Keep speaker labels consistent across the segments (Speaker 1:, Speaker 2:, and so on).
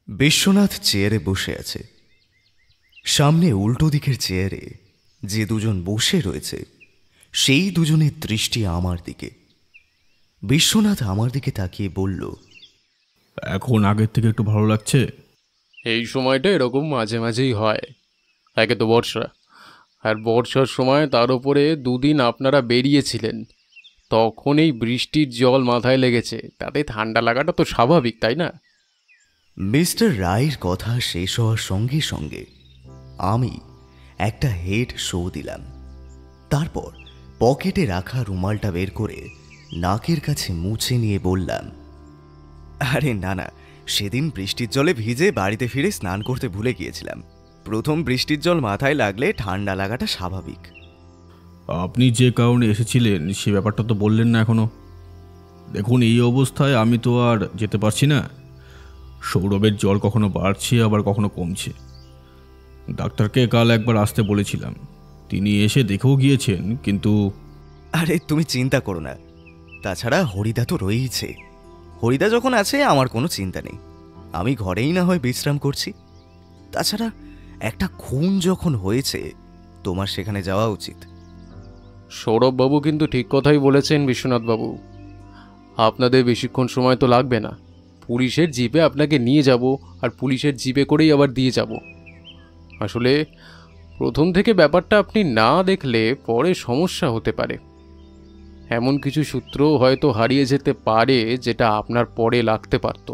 Speaker 1: বিশ্বনাথ চেয়ারে বসে আছে। সামনে উল্টো দিকের চেয়ারে যে দুজন বসে রয়েছে সেই দুজনের দৃষ্টি আমার দিকে। বিশ্বনাথ আমার দিকে তাকিয়ে বলল,
Speaker 2: এখন আগের থেকে একটু ভালো লাগছে?
Speaker 3: এই সময়টা এরকম মাঝে মাঝেই হয়। একে তো বর্ষা, আর বর্ষার সময় তার উপরে দুদিন আপনারা বেরিয়েছিলেন, তখন এই বৃষ্টির জল মাথায় লেগেছে, তাতে ঠান্ডা লাগাটা তো স্বাভাবিক, তাই না?
Speaker 1: মিস্টার রায়ের কথা শেষ হওয়ার সঙ্গে সঙ্গে আমি একটা হেড শো দিলাম। তারপর পকেটে রাখা রুমালটা বের করে নাকের কাছে মুছে নিয়ে বললাম, আরে না না, সেদিন বৃষ্টির জলে ভিজে বাড়িতে ফিরে স্নান করতে ভুলে গিয়েছিলাম। প্রথম বৃষ্টির জল মাথায় লাগলে ঠান্ডা লাগাটা স্বাভাবিক।
Speaker 2: আপনি যে কারণে এসেছিলেন সে ব্যাপারটা তো বললেন না এখনো। দেখুন, এই অবস্থায় আমি তো আর যেতে পারছি না। সৌরভের জল কখনো বাড়ছে আবার কখনো কমছে। ডাক্তারকে কাল একবার আসতে বলেছিলাম, তিনি এসে দেখেও গিয়েছেন, কিন্তু
Speaker 1: আরে তুমি চিন্তা করো না, তাছাড়া হরিদা তো রয়েইছে। হরিদা যখন আছে আমার কোনো চিন্তা নেই, আমি ঘরেই না হয় বিশ্রাম করছি। তাছাড়া একটা খুন যখন হয়েছে তোমার সেখানে যাওয়া উচিত।
Speaker 3: সৌরভবাবু কিন্তু ঠিক কথাই বলেছেন বিশ্বনাথবাবু। আপনাদের বেশিক্ষণ সময় তো লাগবে না। পুলিশের জিপে আপনাকে নিয়ে যাব, আর পুলিশের জিপে করেই আবার দিয়ে যাব। আসলে প্রথম থেকে ব্যাপারটা আপনি না দেখলে পরে সমস্যা হতে পারে। এমন কিছু সূত্র হয়তো হারিয়ে যেতে পারে যেটা আপনার পরে লাগতে পারত।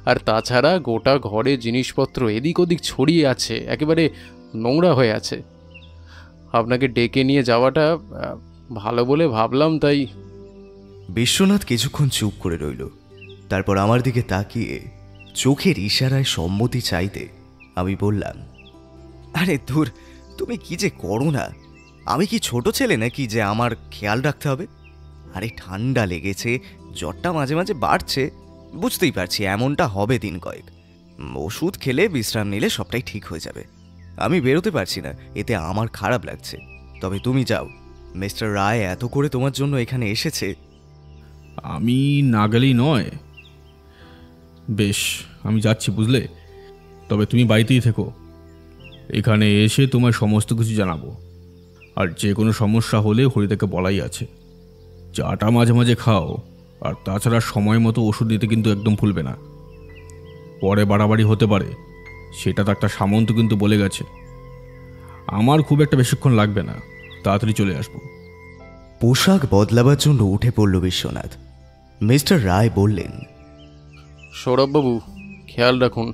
Speaker 3: আর তাছাড়া গোটা ঘরে জিনিসপত্র এদিক ওদিক ছড়িয়ে আছে, একেবারে নোংরা হয়ে আছে। আপনাকে ডেকে নিয়ে যাওয়াটা ভালো বলে ভাবলাম, তাই।
Speaker 1: বিশ্বনাথ কিছুক্ষণ চুপ করে রইল। তারপর আমার দিকে তাকিয়ে চোখের ইশারায় সম্মতি চাইতে আমি বললাম, আরে ধুর, তুমি কি যে করো না। আমি কি ছোট ছেলে নাকি যে আমার খেয়াল রাখতে হবে? আরে ঠান্ডা লেগেছে, জ্বরটা মাঝে মাঝে বাড়ছে, বুঝতেই পারছি এমনটা হবে দিন কয়েক। ওষুধ খেলে বিশ্রাম নিলে সবটাই ঠিক হয়ে যাবে। আমি বেরোতে পারছি না, এতে আমার খারাপ লাগছে। তবে তুমি যাও, মিস্টার রায় এত করে তোমার জন্য এখানে এসেছে।
Speaker 2: আমি না গেলেই নয়। বেশ, আমি যাচ্ছি, বুঝলে। তবে তুমি বাড়িতেই থেকো, এখানে এসে তোমার সমস্ত কিছু জানাবো। আর যে কোনো সমস্যা হলে হরিদাকে বলাই আছে। চাটা মাঝে মাঝে খাও, আর তাছাড়া সময় মতো ওষুধ দিতে কিন্তু একদম ভুলবে না। পরে বাড়াবাড়ি হতে পারে, সেটা ডাক্তার সামন্ত কিন্তু বলে গেছে। আমার খুব একটা বেশিক্ষণ লাগবে না, তাড়াতাড়ি চলে আসবো।
Speaker 1: পোশাক বদলাবার জন্য উঠে পড়ল বিশ্বনাথ। মিস্টার রায় বললেন,
Speaker 3: সৌরভবাবু, খেয়াল রাখুন,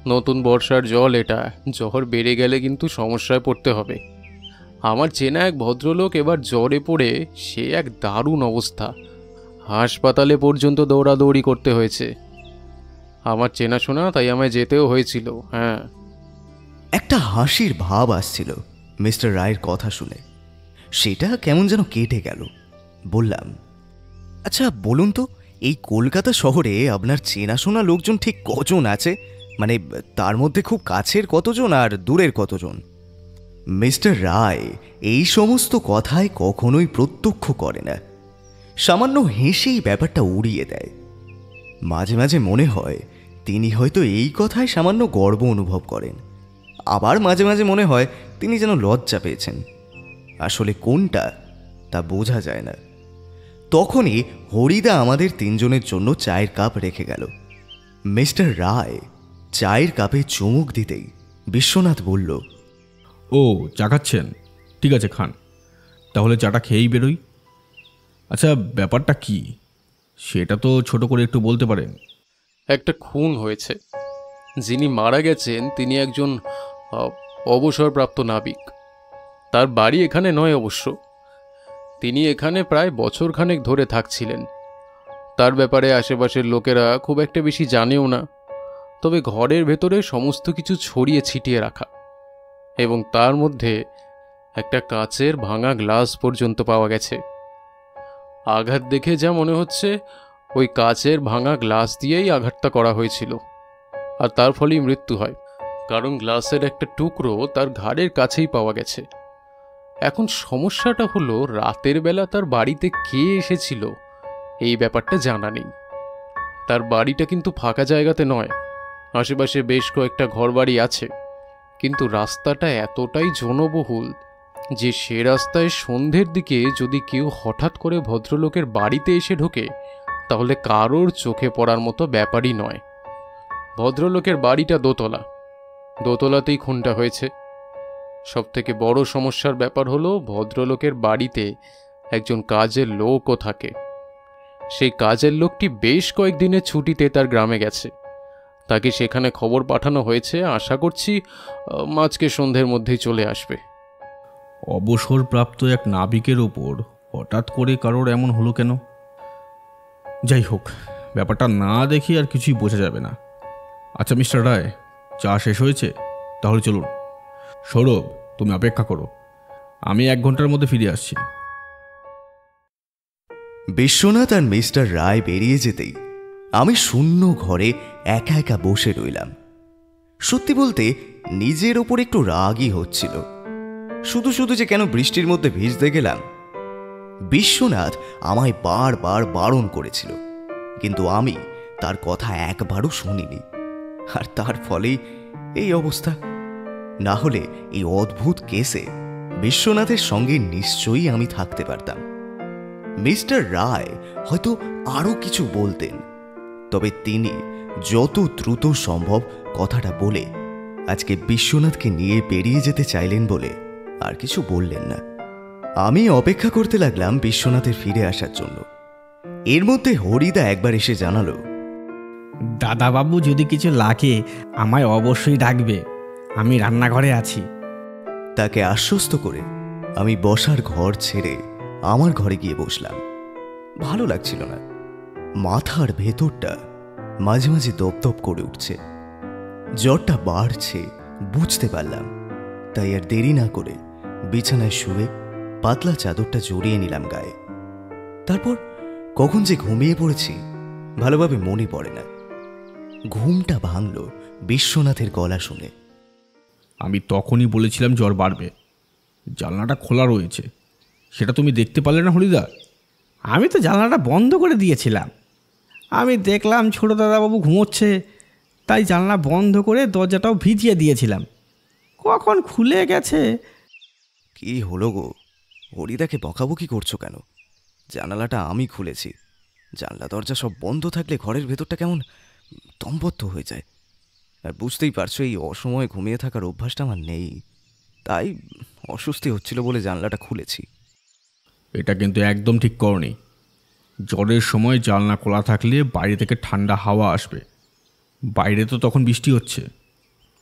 Speaker 3: নতুন বর্ষার জল এটা, জ্বর বেড়ে গেলে কিন্তু সমস্যায় পড়তে হবে। আমার চেনা এক ভদ্রলোক এবার জ্বরে পড়ে সে এক দারুণ অবস্থা, হাসপাতালে পর্যন্ত দৌড়াদৌড়ি করতে হয়েছে। আমার চেনাশোনা, তাই আমায় যেতেও হয়েছিল। হ্যাঁ।
Speaker 1: একটা হাসির ভাব আসছিল মিস্টার রায়ের কথা শুনে, সেটা কেমন যেন কেটে গেল। বললাম, আচ্ছা বলুন তো, এই কলকাতা শহরে আপনার চেনাশোনা লোকজন ঠিক কজন আছে? মানে তার মধ্যে খুব কাছের কতজন আর দূরের কতজন? মিস্টার রায় এই সমস্ত কথায় কখনোই প্রত্যক্ষ করে না, সামান্য হেসেই ব্যাপারটা উড়িয়ে দেয়। মাঝে মাঝে মনে হয় তিনি হয়তো এই কথায় সামান্য গর্ব অনুভব করেন, আবার মাঝে মাঝে মনে হয় তিনি যেন লজ্জা পেয়েছেন। আসলে কোনটা তা বোঝা যায় না। তখনই হরিদা আমাদের তিনজনের জন্য চায়ের কাপ রেখে গেল। মিস্টার রায় চায়ের কাপে চুমুক দিতেই বিশ্বনাথ বলল,
Speaker 2: ও, চা খাচ্ছেন? ঠিক আছে, খান। তাহলে চাটা খেয়েই বেরোই। আচ্ছা, ব্যাপারটা কি সেটা তো ছোট করে একটু বলতে পারেন?
Speaker 3: একটা খুন হয়েছে। যিনি মারা গেছেন তিনি একজন অবসরপ্রাপ্ত নাবিক। তার বাড়ি এখানে নয় অবশ্য। তিনি এখানে প্রায় বছরখানেক ধরে থাকছিলেন। তার ব্যাপারে আশেপাশের লোকেরা খুব একটা বেশি জানেও না, তবে ঘরের ভেতরে সমস্ত কিছু ছড়িয়ে ছিটিয়ে রাখা, এবং তার মধ্যে একটা কাচের ভাঙা গ্লাস পর্যন্ত পাওয়া গেছে। আঘাত দেখে যা মনে হচ্ছে, ওই কাচের ভাঙা গ্লাস দিয়েই আঘাতটা করা হয়েছিল, আর তার ফলেই মৃত্যু হয়। কারণ গ্লাসের একটা টুকরো তার ঘাড়ের কাছেই পাওয়া গেছে। এখন সমস্যাটা হলো, রাতের বেলা তার বাড়িতে কে এসেছিল এই ব্যাপারটা জানা নেই। তার বাড়িটা কিন্তু ফাঁকা জায়গাতে নয়, আশেপাশে বেশ কয়েকটা ঘরবাড়ি আছে, কিন্তু রাস্তাটা এতটাই জনবহুল যে সে রাস্তায় সন্ধ্যের দিকে যদি কেউ হঠাৎ করে ভদ্রলোকের বাড়িতে এসে ঢোকে তাহলে কারোর চোখে পড়ার মতো ব্যাপারই নয়। ভদ্রলোকের বাড়িটা দোতলা, দোতলাতেই খুনটা হয়েছে। সবথেকে বড় সমস্যার ব্যাপার হলো ভদ্রলোকের বাড়িতে একজন কাজের লোকও থাকে। সেই কাজের লোকটি বেশ কয়েকদিনের ছুটিতে তার গ্রামে গেছে। তাকে সেখানে খবর পাঠানো হয়েছে, আশা করছি আজকে সন্ধ্যের মধ্যেই চলে আসবে।
Speaker 2: অবসরপ্রাপ্ত এক নাবিকের ওপর হঠাৎ করে কারোর এমন হলো কেন? যাই হোক, ব্যাপারটা না দেখি আর কিছুই বোঝা যাবে না। আচ্ছা মিস্টার রায়, চা শেষ হয়েছে? তাহলে চলুন। সৌরভ, তুমি অপেক্ষা করো, আমি 1 ঘন্টার মধ্যে ফিরে আসছি।
Speaker 1: বিশ্বনাথ আর মিস্টার রায় বেরিয়ে যেতেই আমি শূন্য ঘরে একা একা বসে রইলাম। সত্যি বলতে নিজের ওপর একটু রাগই হচ্ছিল। শুধু শুধু যে কেন বৃষ্টির মধ্যে ভিজতে গেলাম। বিশ্বনাথ আমায় বারবার বারণ করেছিল, কিন্তু আমি তার কথা একবারও শুনিনি, আর তার ফলেই এই অবস্থা। না হলে এই অদ্ভুত কেসে বিশ্বনাথের সঙ্গে নিশ্চয়ই আমি থাকতে পারতাম। মিস্টার রায় হয়তো আরো কিছু বলতেন, তবে তিনি যত দ্রুত সম্ভব কথাটা বলে আজকে বিশ্বনাথকে নিয়ে বেরিয়ে যেতে চাইলেন বলে আর কিছু বললেন না। আমি অপেক্ষা করতে লাগলাম বিশ্বনাথের ফিরে আসার জন্য। এর মধ্যে হরিদা একবার এসে জানালো,
Speaker 4: দাদাবাবু যদি কিছু লাগে আমায় অবশ্যই ডাকবে, আমি রান্নাঘরে আছি।
Speaker 1: তাকে আশ্বস্ত করে আমি বসার ঘর ছেড়ে আমার ঘরে গিয়ে বসলাম। ভালো লাগছিল না, মাথার ভেতরটা মাঝে মাঝে দপদপ করে উঠছে, জ্বরটা বাড়ছে বুঝতে পারলাম। তাই আর দেরি না করে বিছানায় শুয়ে পাতলা চাদরটা জড়িয়ে নিলাম গায়ে। তারপর কখন যে ঘুমিয়ে পড়েছি ভালোভাবে মনে পড়ে না। ঘুমটা ভাঙল বিশ্বনাথের গলা শুনে।
Speaker 2: আমি তখনই বলেছিলাম জ্বর বাড়বে, জানলাটা খোলা রয়েছে, সেটা তুমি দেখতে পারলে না হরিদা?
Speaker 4: আমি তো জানলাটা বন্ধ করে দিয়েছিলাম। আমি দেখলাম ছোট দাদাবাবু ঘুমোচ্ছে, তাই জানলা বন্ধ করে দরজাটাও ভিজিয়ে দিয়েছিলাম। কখন খুলে গেছে।
Speaker 1: কি হলো গো, হরিদাকে বকাবকি করছো কেন? জানালাটা আমি খুলেছি। জানলা দরজা সব বন্ধ থাকলে ঘরের ভেতরটা কেমন দমবদ্ধ হয়ে যায়। আর বুঝতেই পারছো এই অসময়ে ঘুমিয়ে থাকার অভ্যাসটা আমার নেই, তাই অস্বস্তি হচ্ছিল বলে জানলাটা খুলেছি।
Speaker 2: এটা কিন্তু একদম ঠিক করনি। জ্বরের সময় জানলা খোলা থাকলে বাইরে থেকে ঠান্ডা হাওয়া আসবে। বাইরে তো তখন বৃষ্টি হচ্ছে,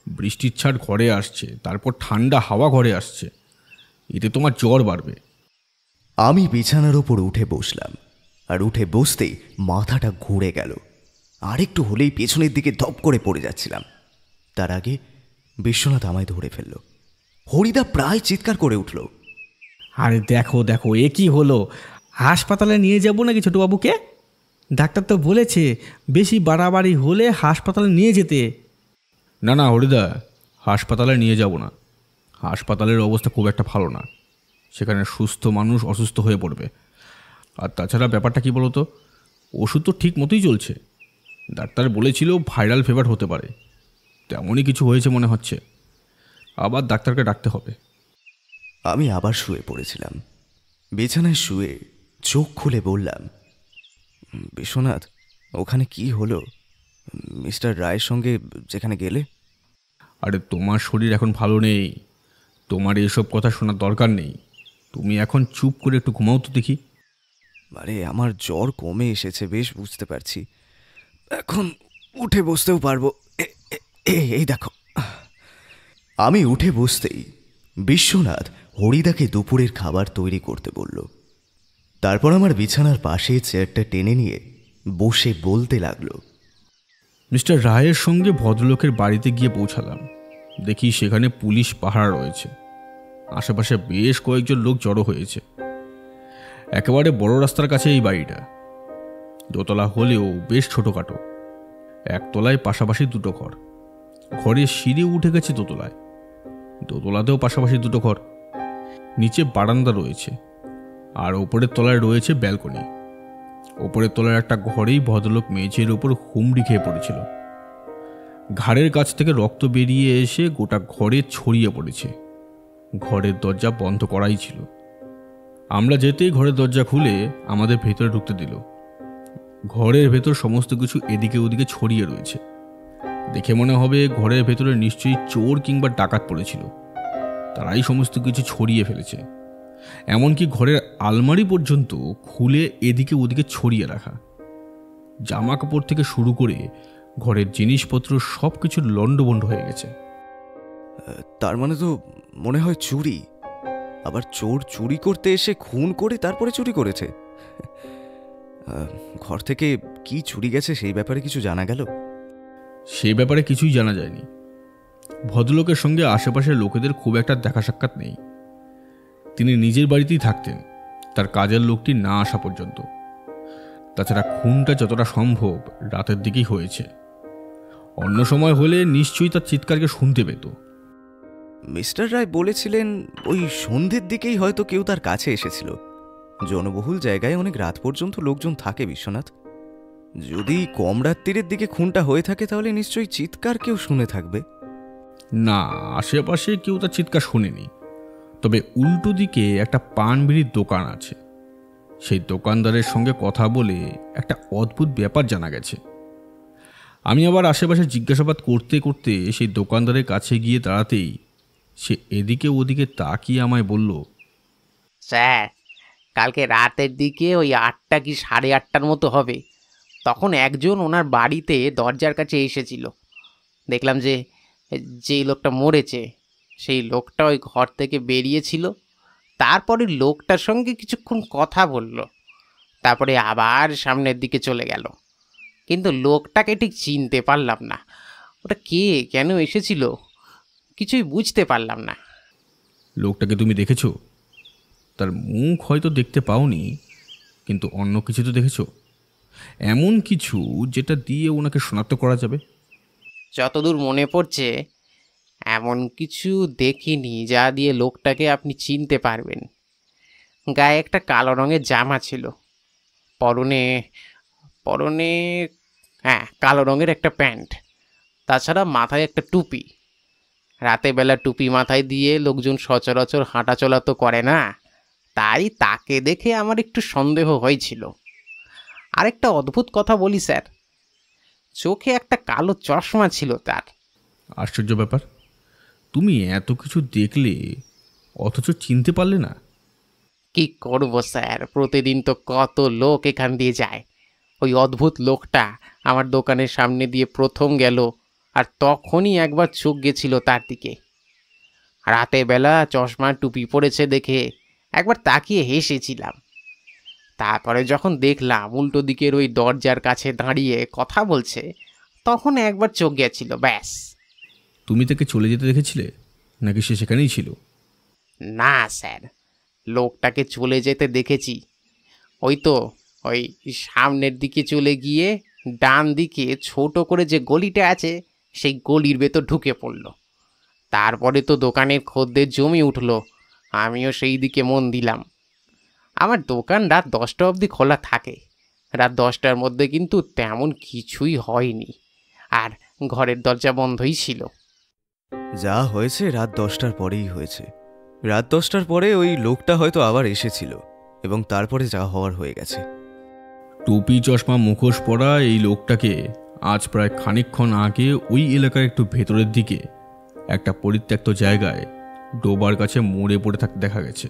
Speaker 2: বৃষ্টির ছাড় ঘরে আসছে, তারপর ঠান্ডা হাওয়া ঘরে আসছে, এতে তোমার জ্বর বাড়বে।
Speaker 1: আমি বিছানার ওপর উঠে বসলাম, আর উঠে বসতেই মাথাটা ঘুরে গেল। আরেকটু হলেই পেছনের দিকে ধপ করে পড়ে যাচ্ছিলাম। তার আগে বিশ্বনাথ আমায় ধরে ফেলল। হরিদা প্রায় চিৎকার করে উঠল,
Speaker 4: আরে দেখো দেখো, এ কি হলো? হাসপাতালে নিয়ে যাবো নাকি ছোটবাবুকে? ডাক্তার তো বলেছে বেশি বাড়াবাড়ি হলে হাসপাতালে নিয়ে যেতে।
Speaker 2: না না হরিদা, হাসপাতালে নিয়ে যাব না। হাসপাতালের অবস্থা খুব একটা ভালো না, সেখানে সুস্থ মানুষ অসুস্থ হয়ে পড়বে। আর তাছাড়া ব্যাপারটা কি বলো তো, ওষুধ তো ঠিক মতোই চলছে। ডাক্তার বলেছিল ভাইরাল ফিভার হতে পারে, তেমনই কিছু হয়েছে মনে হচ্ছে। আবার ডাক্তারকে ডাকতে হবে।
Speaker 1: আমি আবার শুয়ে পড়েছিলাম। বিছানায় শুয়ে চোখ খুলে বললাম, বিশ্বনাথ, ওখানে কি হলো? মিস্টার রায়ের সঙ্গে যেখানে গেলে?
Speaker 2: আরে তোমার শরীর এখন ভালো নেই, তোমার এসব কথা শোনার দরকার নেই। তুমি এখন চুপ করে একটু ঘুমাও তো দেখি।
Speaker 1: আরে আমার জ্বর কমে এসেছে, বেশ বুঝতে পারছি। এখন উঠে বসতেও পারবো। এই দেখো। আমি উঠে বসতেই বিশ্বনাথ হরিদাকে দুপুরের খাবার তৈরি করতে বলল। তারপর আমার বিছানার পাশে চেয়ারটা টেনে নিয়ে বসে বলতে লাগলো,
Speaker 2: মিস্টার রায়ের সঙ্গে ভদ্রলোকের বাড়িতে গিয়ে পৌঁছালাম। দেখি সেখানে পুলিশ পাহারা রয়েছে, আশেপাশে বেশ কয়েকজন লোক জড়ো হয়েছে। একেবারে বড় রাস্তার কাছে এই বাড়িটা, দোতলা হলেও বেশ ছোটোখাটো। একতলায় পাশাপাশি দুটো ঘর, ঘরের সিঁড়ি উঠে গেছে দোতলায়, দোতলাতেও পাশাপাশি দুটো ঘর। নিচে বারান্দা রয়েছে, আর ওপরের তলায় রয়েছে ব্যালকনি। ওপরের তলার একটা ঘরেই ভদ্রলোক মেঝের ওপর হুমড়ি খেয়ে পড়েছিল। ঘাড়ের কাছ থেকে রক্ত বেরিয়ে এসে গোটা ঘরে ছড়িয়ে পড়েছে। ঘরের দরজা বন্ধ করাই ছিল। আমরা যেতেই ঘরের দরজা খুলে আমাদের ভেতরে ঢুকতে দিল। ঘরের ভেতর সমস্ত কিছু এদিকে ওদিকে ছড়িয়ে রয়েছে। দেখে মনে হবে ঘরের ভেতরে নিশ্চয়ই চোর কিংবা ডাকাত পড়েছিল, তারাই সমস্ত কিছু ছড়িয়ে ফেলেছে। এমনকি ঘরের আলমারি পর্যন্ত খুলে এদিকে ওদিকে ছড়িয়ে রাখা। জামা কাপড় থেকে শুরু করে ঘরের জিনিসপত্র সব কিছু লণ্ডভণ্ড হয়ে গেছে।
Speaker 1: তার মানে তো মনে হয় চুরি। আবার চোর চুরি করতে এসে খুন করে তারপরে চুরি করেছে। ঘর থেকে কি চুরি গেছে সেই ব্যাপারে কিছু জানা গেল?
Speaker 2: সে ব্যাপারে কিছুই জানা যায়নি। ভদ্রলোকের সঙ্গে আশেপাশের লোকেদের খুব একটা দেখা সাক্ষাৎ নেই। তিনি নিজের বাড়িতেই থাকতেন, তার কাজের লোকটি না আসা পর্যন্ত। তাছাড়া খুনটা যতটা সম্ভব রাতের দিকেই হয়েছে। অন্য সময় হলে নিশ্চয়ই তার চিৎকারকে শুনতে পেত।
Speaker 1: মিস্টার রায় বলেছিলেন ওই সন্ধ্যের দিকেই হয়তো কেউ তার কাছে এসেছিল। জনবহুল জায়গায় অনেক রাত পর্যন্ত লোকজন থাকে বিশ্বনাথ। যদি কম রাত্রিরের দিকে খুনটা হয়ে থাকে তাহলে নিশ্চয়ই চিৎকার কেউ শুনে থাকবে।
Speaker 2: না, আশেপাশে কেউ তার চিৎকার শোনেনি। তবে উল্টো দিকে একটা পান বিড়ির দোকান আছে। সেই দোকানদারের সঙ্গে কথা বলে একটা অদ্ভুত ব্যাপার জানা গেছে। আমি আবার আশেপাশে জিজ্ঞাসাবাদ করতে করতে সেই দোকানদারের কাছে গিয়ে দাঁড়াতেই সে এদিকে ওদিকে তাকিয়ে আমায় বলল,
Speaker 5: স্যার, কালকে রাতের দিকে ওই 8টা কি 8:30টার মতো হবে, তখন একজন ওনার বাড়িতে দরজার কাছে এসেছিল। দেখলাম যে যেই লোকটা মরেছে সেই লোকটা ওই ঘর থেকে বেরিয়েছিল। তারপরে লোকটার সঙ্গে কিছুক্ষণ কথা বলল, তারপরে আবার সামনের দিকে চলে গেল। কিন্তু লোকটাকে ঠিক চিনতে পারলাম না। ওটা কে, কেন এসেছিল, কিছুই বুঝতে পারলাম না।
Speaker 2: লোকটাকে তুমি দেখেছো? তার মুখ হয়তো দেখতে পাওনি, কিন্তু অন্য কিছু তো দেখেছো? এমন কিছু যেটা দিয়ে ওনাকে শনাক্ত করা যাবে?
Speaker 5: যতদূর মনে পড়ছে এমন কিছু দেখিনি যা দিয়ে লোকটাকে আপনি চিনতে পারবেন। গায়ে একটা কালো রঙের জামা ছিল, পরনে পরনে হ্যাঁ, কালো রঙের একটা প্যান্ট, তাছাড়া মাথায় একটা টুপি। রাতে বেলা টুপি মাথায় দিয়ে লোকজন সচরাচর হাঁটাচলা তো করে না, তাই তাকে দেখে আমার একটু সন্দেহ হয়েছিল। আরেকটা অদ্ভুত কথা বলি স্যার, চোখে একটা কালো চশমা ছিল তার।
Speaker 2: আশ্চর্য ব্যাপার, তুমি এত কিছু দেখলে অথচ চিনতে পারলে না?
Speaker 5: কি করব স্যার, প্রতিদিন তো কত লোক এখান দিয়ে যায়। ওই অদ্ভুত লোকটা আমার দোকানের সামনে দিয়ে প্রথম গেল, আর তখনই একবার চোখ গেছিল তার দিকে। রাতে বেলা চশমা টুপি পরেছে দেখে একবার তাকিয়ে হেসেছিলাম। তারপরে যখন দেখলাম উল্টো দিকের ওই দরজার কাছে দাঁড়িয়ে কথা বলছে, তখন একবার চোখ গেছিল, ব্যাস।
Speaker 2: তুমি তাকে চলে যেতে দেখেছিলে নাকি সে সেখানেই ছিল?
Speaker 5: না স্যার, লোকটাকে চলে যেতে দেখেছি। ওই তো ওই সামনের দিকে চলে গিয়ে ডান দিকে ছোট করে যে গলিটা আছে সেই গলির ভেতর ঢুকে পড়ল। তারপরে তো দোকানের খদ্দের জমে উঠল, আমিও সেই দিকে মন দিলাম। আমার দোকান রাত 10টা অবধি খোলা থাকে। রাত 10টার মধ্যে কিন্তু তেমন কিছুই হয়নি, আর ঘরের দরজা বন্ধই ছিল।
Speaker 1: যা হয়েছে রাত 10টার পরেই হয়েছে। রাত 10টার পরে ওই লোকটা হয়তো আবার এসেছিল এবং তারপরে যা হওয়ার হয়ে গেছে।
Speaker 2: টুপি চশমা মুখোশ পরা এই লোকটাকে আজ প্রায় খানিকক্ষণ আগে ওই এলাকার একটু ভেতরের দিকে একটা পরিত্যক্ত জায়গায় ডোবার কাছে মরে পড়ে থাকতে দেখা গেছে।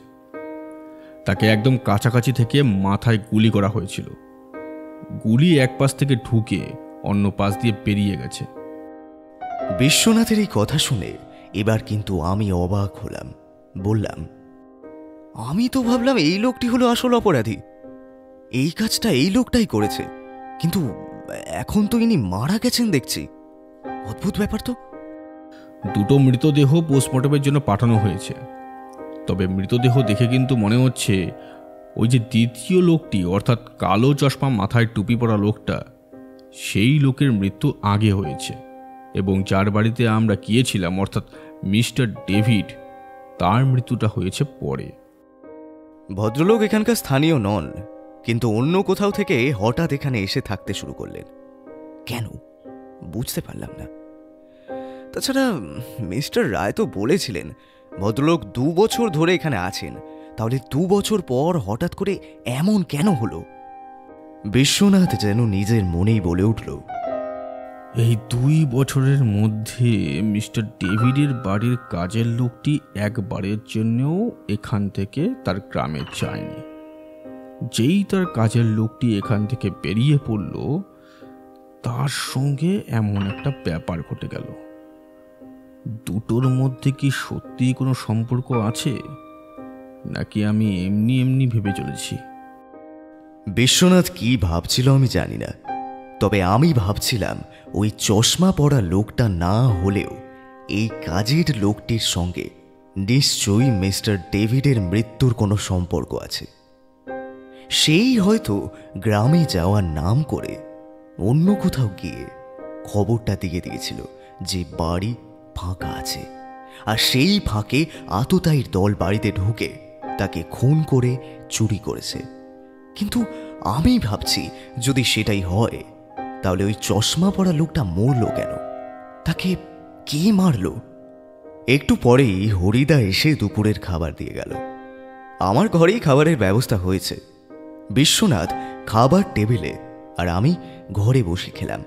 Speaker 2: তাকে একদম কাছাকাছি থেকে মাথায় গুলি করা হয়েছিল। গুলি এক পাশ থেকে ঢুকে অন্য পাশ দিয়ে বেরিয়ে গেছে।
Speaker 1: বিশ্বনাথের এই কথা শুনে এবার কিন্তু আমি অবাক হলাম। বললাম, আমি তো ভাবলাম এই লোকটি হলো আসল অপরাধী, এই কাজটা এই লোকটাই করেছে, কিন্তু এখন তো ইনি মারা গেছেন দেখছি। অদ্ভুত ব্যাপার তো।
Speaker 2: দুটো মৃতদেহ পোস্টমর্টমের জন্য পাঠানো হয়েছে। তবে মৃতদেহ দেখে কিন্তু মনে হচ্ছে ওই যে দ্বিতীয় লোকটি, অর্থাৎ কালো চশমা মাথায় টুপি পরা লোকটা, সেই লোকের মৃত্যু আগে হয়েছে এবং যার বাড়িতে আমরা গিয়েছিলাম অর্থাৎ মিস্টার ডেভিড, তার মৃত্যুটা হয়েছে পরে।
Speaker 1: ভদ্রলোক এখানকার স্থানীয় নন, কিন্তু অন্য কোথাও থেকে হঠাৎ এখানে এসে থাকতে শুরু করলেন। কেন বুঝতে পারলাম না। তাছাড়া মিস্টার রায় তো বলেছিলেন ভদ্রলোক 2 বছর ধরে এখানে আছেন, তাহলে 2 বছর পর হঠাৎ করে এমন কেন হলো? বিশ্বনাথ যেন নিজের মনেই বলে উঠল,
Speaker 2: এই 2 বছরের মধ্যে মিস্টার ডেভিডের বাড়ির কাজের লোকটি একবারের জন্যও এখান থেকে তার গ্রামে যায়নি। যেই তার কাজের লোকটি এখান থেকে বেরিয়ে পড়ল, তার সঙ্গে এমন একটা ব্যাপার ঘটে গেল। দুটোর মধ্যে কি সত্যিই কোনো সম্পর্ক আছে, নাকি আমি এমনি এমনি ভেবে চলেছি?
Speaker 1: বিশ্বনাথ কি ভাবছিল আমি জানি না, তবে আমি ভাবছিলাম ওই চশমা পরা লোকটা না হলেও এই কাজের লোকটির সঙ্গে নিশ্চয়ই মিস্টার ডেভিডের মৃত্যুর কোনো সম্পর্ক আছে। সেই হয়তো গ্রামে যাওয়ার নাম করে অন্য কোথাও গিয়ে খবরটা দিয়ে দিয়েছিল যে বাড়ি ফাঁকা আছে, আর সেই ফাঁকে আততায়ীর দল বাড়িতে ঢুকে তাকে খুন করে চুরি করেছে। কিন্তু আমি ভাবছি যদি সেটাই হয়, তাহলে ওই চশমা পরা লোকটা মরল কেন? তাকে কে মারল? একটু পরেই হরিদা এসে দুপুরের খাবার দিয়ে গেল। আমার ঘরেই খাবারের ব্যবস্থা হয়েছে। বিশ্বনাথ খাবার টেবিলে আর আমি ঘরে বসে খেলাম।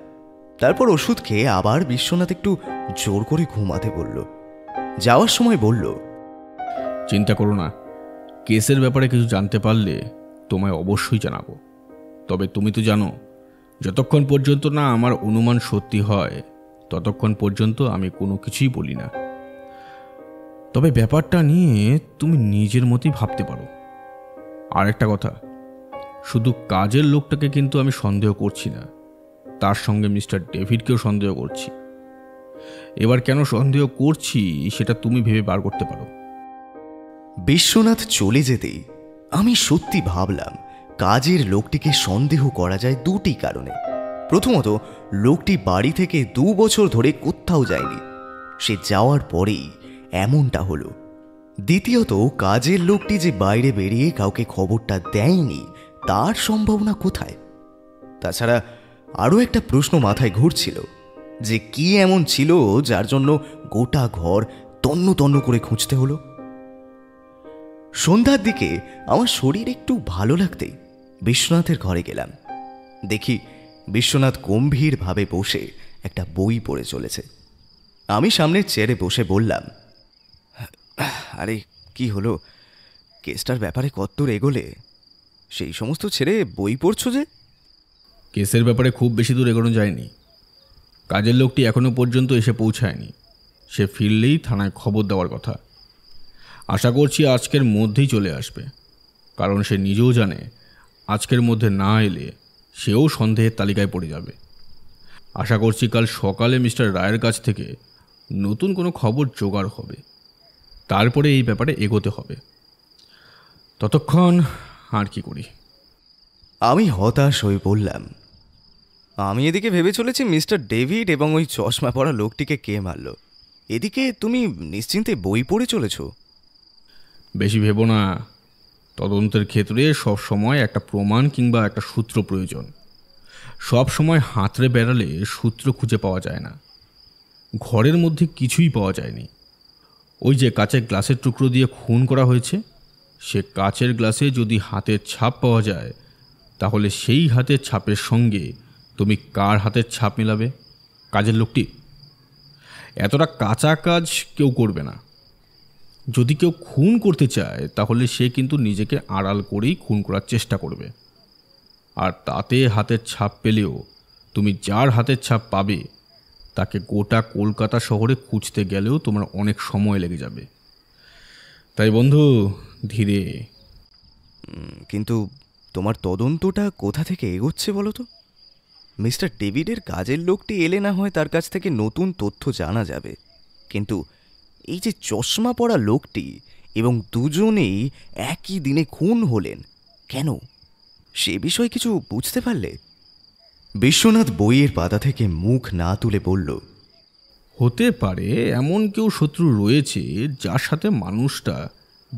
Speaker 1: তারপর ওষুধ খেয়ে আবার বিশ্বনাথ একটু জোর করে ঘুমাতে বলল। যাওয়ার সময় বলল,
Speaker 2: চিন্তা করো না, কেসের ব্যাপারে কিছু জানতে পারলে তোমায় অবশ্যই জানাবো। তবে তুমি তো জানো, যতক্ষণ পর্যন্ত না আমার অনুমান সত্যি হয় ততক্ষণ পর্যন্ত আমি কোনো কিছুই বলি না। তবে ব্যাপারটা নিয়ে তুমি নিজের মতোই ভাবতে পারো। আর একটা কথা, শুধু কাজের লোকটাকে কিন্তু আমি সন্দেহ করছি না, তার সঙ্গে মিস্টার ডেভিডকেও সন্দেহ করছি। এবার কেন সন্দেহ করছি সেটা তুমি ভেবে বার করতে পারো।
Speaker 1: বিশ্বনাথ চলে যেতেই আমি সত্যি ভাবলাম কাজের লোকটিকে সন্দেহ করা যায় দুটি কারণে। প্রথমত, লোকটি বাড়ি থেকে 2 বছর ধরে কোথাও যায়নি, সে যাওয়ার পরেই এমনটা হলো। দ্বিতীয়ত, কাজের লোকটি যে বাইরে বেরিয়ে কাউকে খবরটা দেয়নি তার সম্ভাবনা কোথায়? তাছাড়া আরও একটা প্রশ্ন মাথায় ঘুরছিল যে কি এমন ছিল যার জন্য গোটা ঘর তন্ন তন্ন করে খুঁজতে হলো। সন্ধ্যার দিকে আমার শরীর একটু ভালো লাগতেই বিশ্বনাথের ঘরে গেলাম। দেখি বিশ্বনাথ গম্ভীরভাবে বসে একটা বই পড়ে চলেছে। আমি সামনের চেয়ারে বসে বললাম, আরে কি হলো, কেসটার ব্যাপারে কতদূর এগোলে? সেই সমস্ত ছেড়ে বই পড়ছো যে?
Speaker 2: কেসের ব্যাপারে খুব বেশি দূর এগোনো যায়নি। কাজের লোকটি এখনো পর্যন্ত এসে পৌঁছায়নি। সে ফিরলেই থানায় খবর দেওয়ার কথা। আশা করছি আজকের মধ্যেই চলে আসবে, কারণ সে নিজেও জানে আজকের মধ্যে না এলে সেও সন্দেহের তালিকায় পড়ে যাবে। আশা করছি কাল সকালে মিস্টার রায়ের কাছ থেকে নতুন কোনো খবর জোগাড় হবে, তারপরে এই ব্যাপারে এগোতে হবে। ততক্ষণ আর কি করি?
Speaker 1: আমি হতাশ হয়ে বললাম, আমি এদিকে ভেবে চলেছি মিস্টার ডেভিড এবং ওই চশমা পরা লোকটিকে কে মারল, এদিকে তুমি নিশ্চিন্তে বই পড়ে চলেছ।
Speaker 2: বেশি ভেবো না। তদন্তের ক্ষেত্রে সব সময় একটা প্রমাণ কিংবা একটা সূত্র প্রয়োজন। সব সময় হাতড়ে বেড়ালে সূত্র খুঁজে পাওয়া যায় না। ঘরের মধ্যে কিছুই পাওয়া যায়নি। ওই যে কাচের গ্লাসের টুকরো দিয়ে খুন করা হয়েছে, সে কাচের গ্লাসে যদি হাতের ছাপ পাওয়া যায়, তাহলে সেই হাতের ছাপের সঙ্গে তুমি কার হাতের ছাপ মেলাবে? কাজের লোকটি। এতটা কাঁচা কাজ কেউ করবে না। যদি কেউ খুন করতে চায় তাহলে সে কিন্তু নিজেকে আড়াল করেই খুন করার চেষ্টা করবে। আর তাতে হাতের ছাপ পেলেও তুমি যার হাতের ছাপ পাবে তাকে গোটা কলকাতা শহরে খুঁজতে গেলেও তোমার অনেক সময় লেগে যাবে। তাই বন্ধু, ধীরে।
Speaker 1: কিন্তু তোমার তদন্তটা কোথা থেকে এগোচ্ছে বলো তো? মিস্টার ডেভিডের কাজের লোকটি এলে না হয় তার কাছ থেকে নতুন তথ্য জানা যাবে, কিন্তু এই যে চশমা পরা লোকটি এবং দুজনেই একই দিনে খুন হলেন কেন, সে বিষয়ে কিছু বুঝতে পারলে? বিশ্বনাথ বইয়ের পাতা থেকে মুখ না তুলে বলল,
Speaker 2: হতে পারে এমন কেউ শত্রু রয়েছে যার সাথে মানুষটা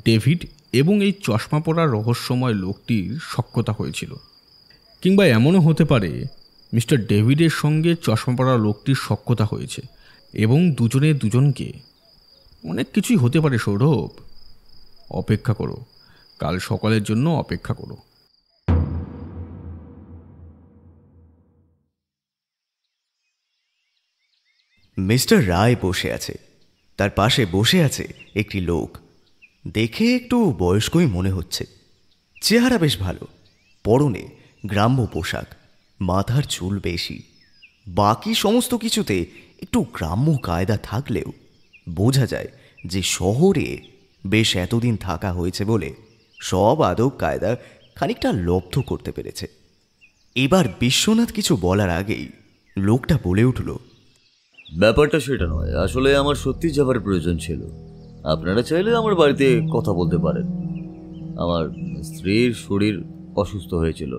Speaker 2: ডেভিড এবং এই চশমা পরা রহস্যময় লোকটির সখ্যতা হয়েছিল। কিংবা এমনও হতে পারে মিস্টার ডেভিডের সঙ্গে চশমা পরা লোকটির সখ্যতা হয়েছে এবং দুজনে দুজনকে। অনেক কিছুই হতে পারে সৌরভ। অপেক্ষা করো, কাল সকালের জন্য অপেক্ষা করো।
Speaker 1: মিস্টার রায় বসে আছে, তার পাশে বসে আছে একটি লোক। দেখে একটু বয়স্কই মনে হচ্ছে। চেহারা বেশ ভালো, পরনে গ্রাম্য পোশাক, মাথার চুল বেশি। বাকি সমস্ত কিছুতে একটু গ্রাম্য কায়দা থাকলেও বোঝা যায় যে শহরে বেশ এতদিন থাকা হয়েছে বলে সব আদব কায়দা খানিকটা লব্ধ করতে পেরেছে। এবার বিশ্বনাথ কিছু বলার আগেই লোকটা বলে উঠল,
Speaker 6: ব্যাপারটা সেটা নয়, আসলে আমার সত্যি যাবার প্রয়োজন ছিল। আপনারা চাইলে আমার বাড়িতে কথা বলতে পারেন। আমার স্ত্রীর শরীর অসুস্থ হয়েছিল,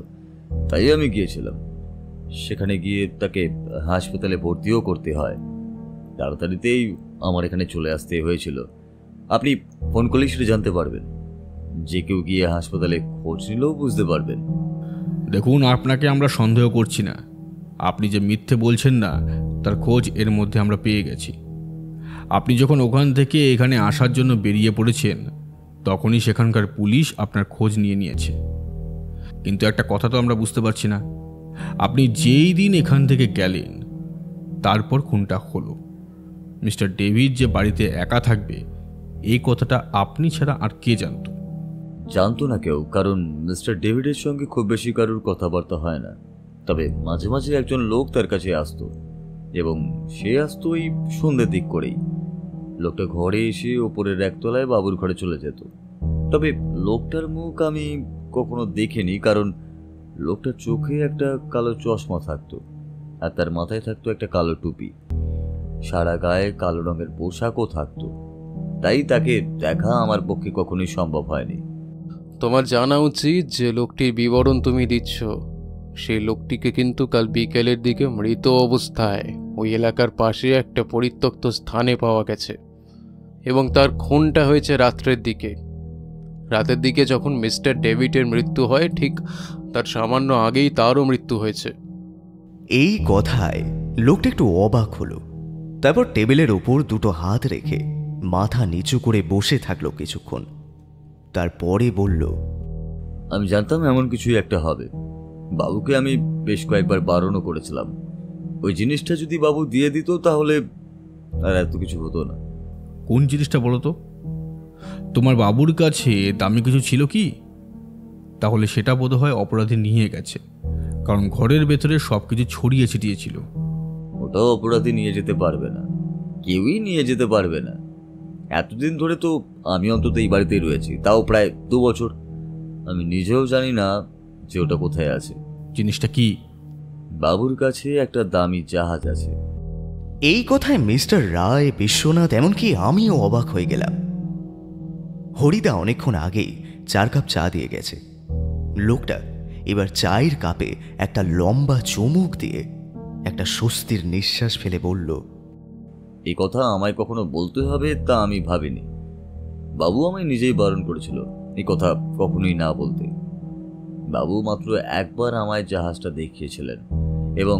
Speaker 6: তাই আমি গিয়েছিলাম। সেখানে গিয়ে তাকে হাসপাতালে ভর্তিও করতে হয়। তাড়াতাড়িতেই আমার এখানে চলে আসতে হয়েছিল। আপনি ফোন করলেই সেটা জানতে পারবেন। যে কেউ গিয়ে হাসপাতালে খোঁজ নিলেও বুঝতে পারবেন।
Speaker 2: দেখুন, আপনাকে আমরা সন্দেহ করছি না। আপনি যে মিথ্যে বলছেন না তার খোঁজ এর মধ্যে আমরা পেয়ে গেছি। আপনি যখন ওখান থেকে এখানে আসার জন্য বেরিয়ে পড়েছেন তখনই সেখানকার পুলিশ আপনার খোঁজ নিয়েছে। কিন্তু একটা কথা তো আমরা বুঝতে পারছি না, আপনি যেই দিন এখান থেকে গেলেন তারপর খুনটা হলো। মিস্টার ডেভিড যে বাড়িতে একা থাকবে এই কথাটা আপনি ছাড়া আর কে জানতো?
Speaker 6: জানতো না কেউ, কারণ মিস্টার ডেভিডের সঙ্গে খুব বেশি কারোর কথাবার্তা হয় না। তবে মাঝে মাঝে একজন লোক তার কাছে আসতো, এবং সে আসতো ওই সন্ধ্যের দিক করেই। লোকটা ঘরে এসে ওপরের একতলায় বাবুর ঘরে চলে যেত। তবে লোকটার মুখ আমি কখনো দেখিনি, কারণ লোকটার চোখে একটা কালো চশমা থাকতো, আর তার মাথায় থাকতো একটা কালো টুপি। সারা গায়ে কালো রঙের পোশাকও থাকতো, তাই তাকে দেখা আমার পক্ষে কখনোই সম্ভব হয়নি।
Speaker 3: তোমার জানা উচিত যে লোকটির বিবরণ তুমি দিচ্ছ সেই লোকটিকে কিন্তু কাল বিকেলের দিকে মৃত অবস্থায় ওই এলাকার পাশে একটা পরিত্যক্ত স্থানে পাওয়া গেছে, এবং তার খুনটা হয়েছে রাতের দিকে যখন মিস্টার ডেভিডের মৃত্যু হয় ঠিক তার সামান্য আগেই তারও মৃত্যু হয়েছে।
Speaker 1: এই কথায় লোকটা একটু অবাক হলো। তারপর টেবিলের ওপর দুটো হাত রেখে মাথা নিচু করে বসে থাকলো কিছুক্ষণ। তারপরে বলল,
Speaker 6: আমি জানতাম এমন কিছুই একটা হবে। বাবুকে আমি বেশ কয়েকবার বারণও করেছিলাম। ওই জিনিসটা যদি বাবু দিয়ে দিত তাহলে আর এত কিছু হতো না।
Speaker 2: কোন জিনিসটা বলো তো? তোমার বাবুর কাছে দামি কিছু ছিল কি? তাহলে সেটা বোধহয় অপরাধী নিয়ে গেছে, কারণ ঘরের ভেতরে সব কিছু ছড়িয়ে ছিটিয়েছিল।
Speaker 6: ওটাও অপরাধী নিয়ে যেতে পারবে না, কেউই নিয়ে যেতে পারবে না। এতদিন ধরে তো আমি অন্তত এই বাড়িতেই রয়েছি, তাও প্রায় 2 বছর। আমি নিজেও জানি না যে ওটা কোথায় আছে।
Speaker 2: জিনিসটা কি?
Speaker 6: বাবুর কাছে একটা দামি জাহাজ আছে।
Speaker 1: এই কথায় মিস্টার রায়, বিশ্বনাথ, এমনকি আমিও অবাক হয়ে গেলাম। হরিদা অনেকক্ষণ আগেই 4 কাপ চা দিয়ে গেছে। লোকটা এবার চায়ের কাপে একটা লম্বা চুমুক দিয়ে একটা স্বস্তির নিঃশ্বাস ফেলে বলল,
Speaker 6: এই কথা আমায় কখনো বলতে হবে তা আমি ভাবিনি। বাবু আমায় নিজেই বারণ করেছিল এই কথা কখনোই না বলতে। বাবু মাত্র একবার আমায় জাহাজটা দেখিয়েছিলেন, এবং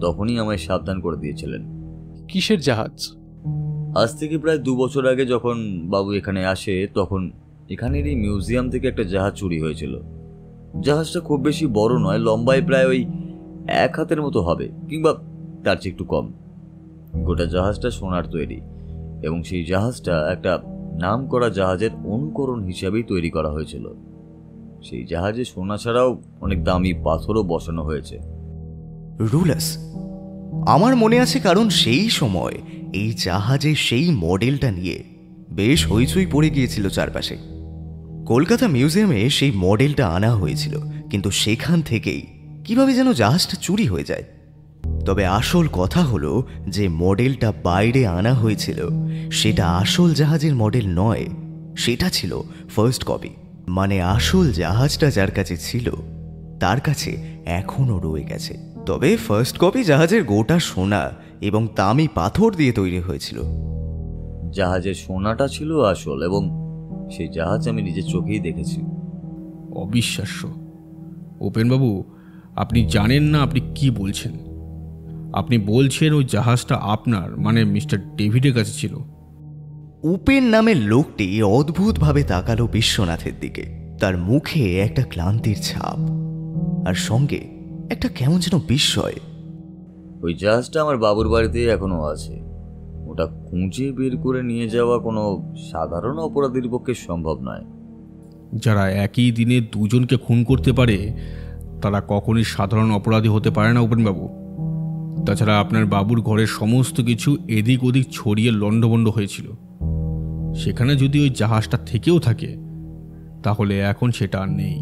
Speaker 6: তখনই আমায় সাবধান করে দিয়েছিলেন।
Speaker 3: কিসের জাহাজ?
Speaker 6: আজ থেকে প্রায় 2 বছর আগে যখন বাবু এখানে আসে তখন এখানের এই মিউজিয়াম থেকে একটা জাহাজ চুরি হয়েছিল। জাহাজটা খুব বেশি বড় নয়, লম্বায় প্রায় ওই 1 হাতের মতো হবে, কিংবা তার চেয়ে একটু কম। গোটা জাহাজটা সোনার তৈরি, এবং সেই জাহাজটা একটা নাম করা জাহাজের অনুকরণ হিসাবেই তৈরি করা হয়েছিল। সেই জাহাজে সোনা ছাড়াও অনেক দামি পাথরও বসানো হয়েছে।
Speaker 1: রুলাস, আমার মনে আছে, কারণ সেই সময় এই জাহাজের সেই মডেলটা নিয়ে বেশ হইচই পড়ে গিয়েছিল চারপাশে। কলকাতা মিউজিয়ামে সেই মডেলটা আনা হয়েছিল, কিন্তু সেখান থেকেই কিভাবে যেন জাহাজটা চুরি হয়ে যায়। তবে আসল কথা হলো যে মডেলটা বাইরে আনা হয়েছিল সেটা আসল জাহাজের মডেল নয়, সেটা ছিল ফার্স্ট কপি। মানে আসল জাহাজটা যার কাছে ছিল তার কাছে এখনো রয়ে গেছে। তবে ফার্স্ট কপি জাহাজের গোটা সোনা এবং দামি পাথর দিয়ে তৈরি হয়েছিল।
Speaker 6: জাহাজের সোনাটা ছিল আসল, এবং সেই জাহাজ আমি নিজের চোখেই দেখেছি।
Speaker 2: অবিশ্বাস্য। উপেনবাবু, আপনি জানেন না আপনি কি বলছেন। আপনি বলছেন ওই জাহাজটা আপনার মানে মিস্টার ডেভিডের কাছে ছিল?
Speaker 1: উপেন নামের লোকটি অদ্ভুতভাবে তাকালো বিশ্বনাথের দিকে। তার মুখে একটা ক্লান্তির ছাপ, আর সঙ্গে একটা কেমন যেন বিস্ময়।
Speaker 6: ওই জাহাজটা আমার বাবুর বাড়িতে এখনো আছে। ওটা খুঁজে বের করে নিয়ে যাওয়া কোনো সাধারণ অপরাধীর পক্ষে সম্ভব নয়।
Speaker 2: যারা একই দিনে দুজনকে খুন করতে পারে তারা কখনই সাধারণ অপরাধী হতে পারে না উপেনবাবু। তাছাড়া আপনার বাবুর ঘরের সমস্ত কিছু এদিক ওদিক ছড়িয়ে লণ্ডভণ্ড হয়েছিল। সেখানে যদি ওই জাহাজটা থেকেও থাকে তাহলে এখন সেটা আর নেই।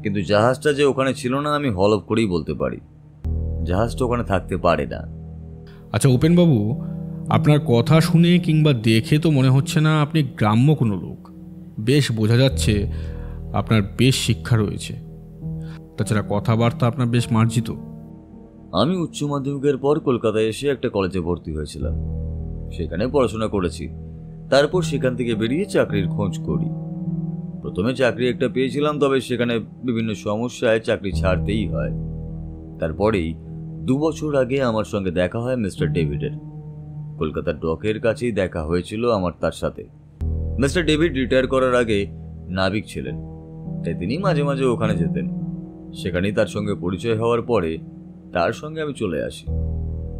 Speaker 6: কিন্তু জাহাজটা যে ওখানে ছিল না আমি হলফ করেই বলতে পারি। জাহাজটা ওখানে থাকতে পারে না।
Speaker 2: আচ্ছা উপেনবাবু, আপনার কথা শুনে কিংবা দেখে তো মনে হচ্ছে না আপনি গ্রাম্য কোনো লোক। বেশ বোঝা যাচ্ছে আপনার বেশ শিক্ষা রয়েছে। তাছাড়া কথাবার্তা আপনার বেশ মার্জিত।
Speaker 6: আমি উচ্চ মাধ্যমিকের পর কলকাতায় এসে একটা কলেজে ভর্তি হয়েছিলাম। সেখানে পড়াশোনা করেছি। তারপর সেখান থেকে বেরিয়ে চাকরির খোঁজ করি। প্রথমে চাকরি একটা পেয়েছিলাম, তবে সেখানে বিভিন্ন সমস্যায় চাকরি ছাড়তেই হয়। তারপরেই 2 বছর আগে আমার সঙ্গে দেখা হয় মিস্টার ডেভিডের। কলকাতার ডকের কাছেই দেখা হয়েছিল আমার তার সাথে। মিস্টার ডেভিড রিটায়ার করার আগে নাবিক ছিলেন, তাই তিনি মাঝে মাঝে ওখানে যেতেন। সেখানেই তার সঙ্গে পরিচয় হওয়ার পরে তার সঙ্গে আমি চলে আসি।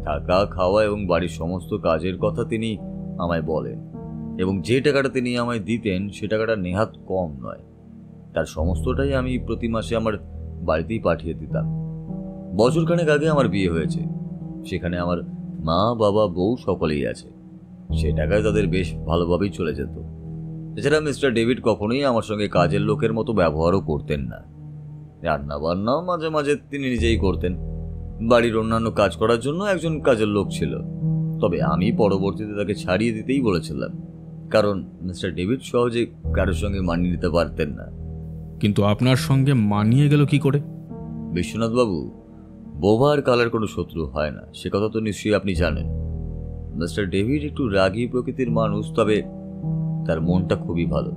Speaker 6: থাকা, খাওয়া এবং বাড়ির সমস্ত কাজের কথা তিনি আমায় বলেন, এবং যে টাকাটা তিনি আমায় দিতেন সে টাকাটা নেহাত কম নয়। তার সমস্তটাই আমি প্রতি মাসে আমার বাড়িতেই পাঠিয়ে দিতাম। বছরখানেক আগে আমার বিয়ে হয়েছে। সেখানে আমার মা, বাবা, বউ সকলেই আছে। সে টাকায় তাদের বেশ ভালোভাবেই চলে যেত। এছাড়া মিস্টার ডেভিড কখনোই আমার সঙ্গে কাজের লোকের মতো ব্যবহারও করতেন না। রান্না বান্নাও মাঝে মাঝে তিনি নিজেই করতেন। বাড়ির অন্যান্য কাজ করার জন্য একজন কাজের লোক ছিল, তবে আমি পরবর্তীতে তাকে ছাড়িয়ে দিতেই বলেছিলাম, কারণ মিস্টার ডেভিড সহজে কারোর সঙ্গে মানিয়ে নিতে পারতেন না।
Speaker 2: কিন্তু আপনার সঙ্গে মানিয়ে গেল কি করে?
Speaker 6: বিশ্বনাথবাবু, বোবা আর কালের কোনো শত্রু হয় না, সে কথা তো নিশ্চয়ই আপনি জানেন। মিস্টার ডেভিড একটু রাগী প্রকৃতির মানুষ, তবে তার মনটা খুবই ভালো।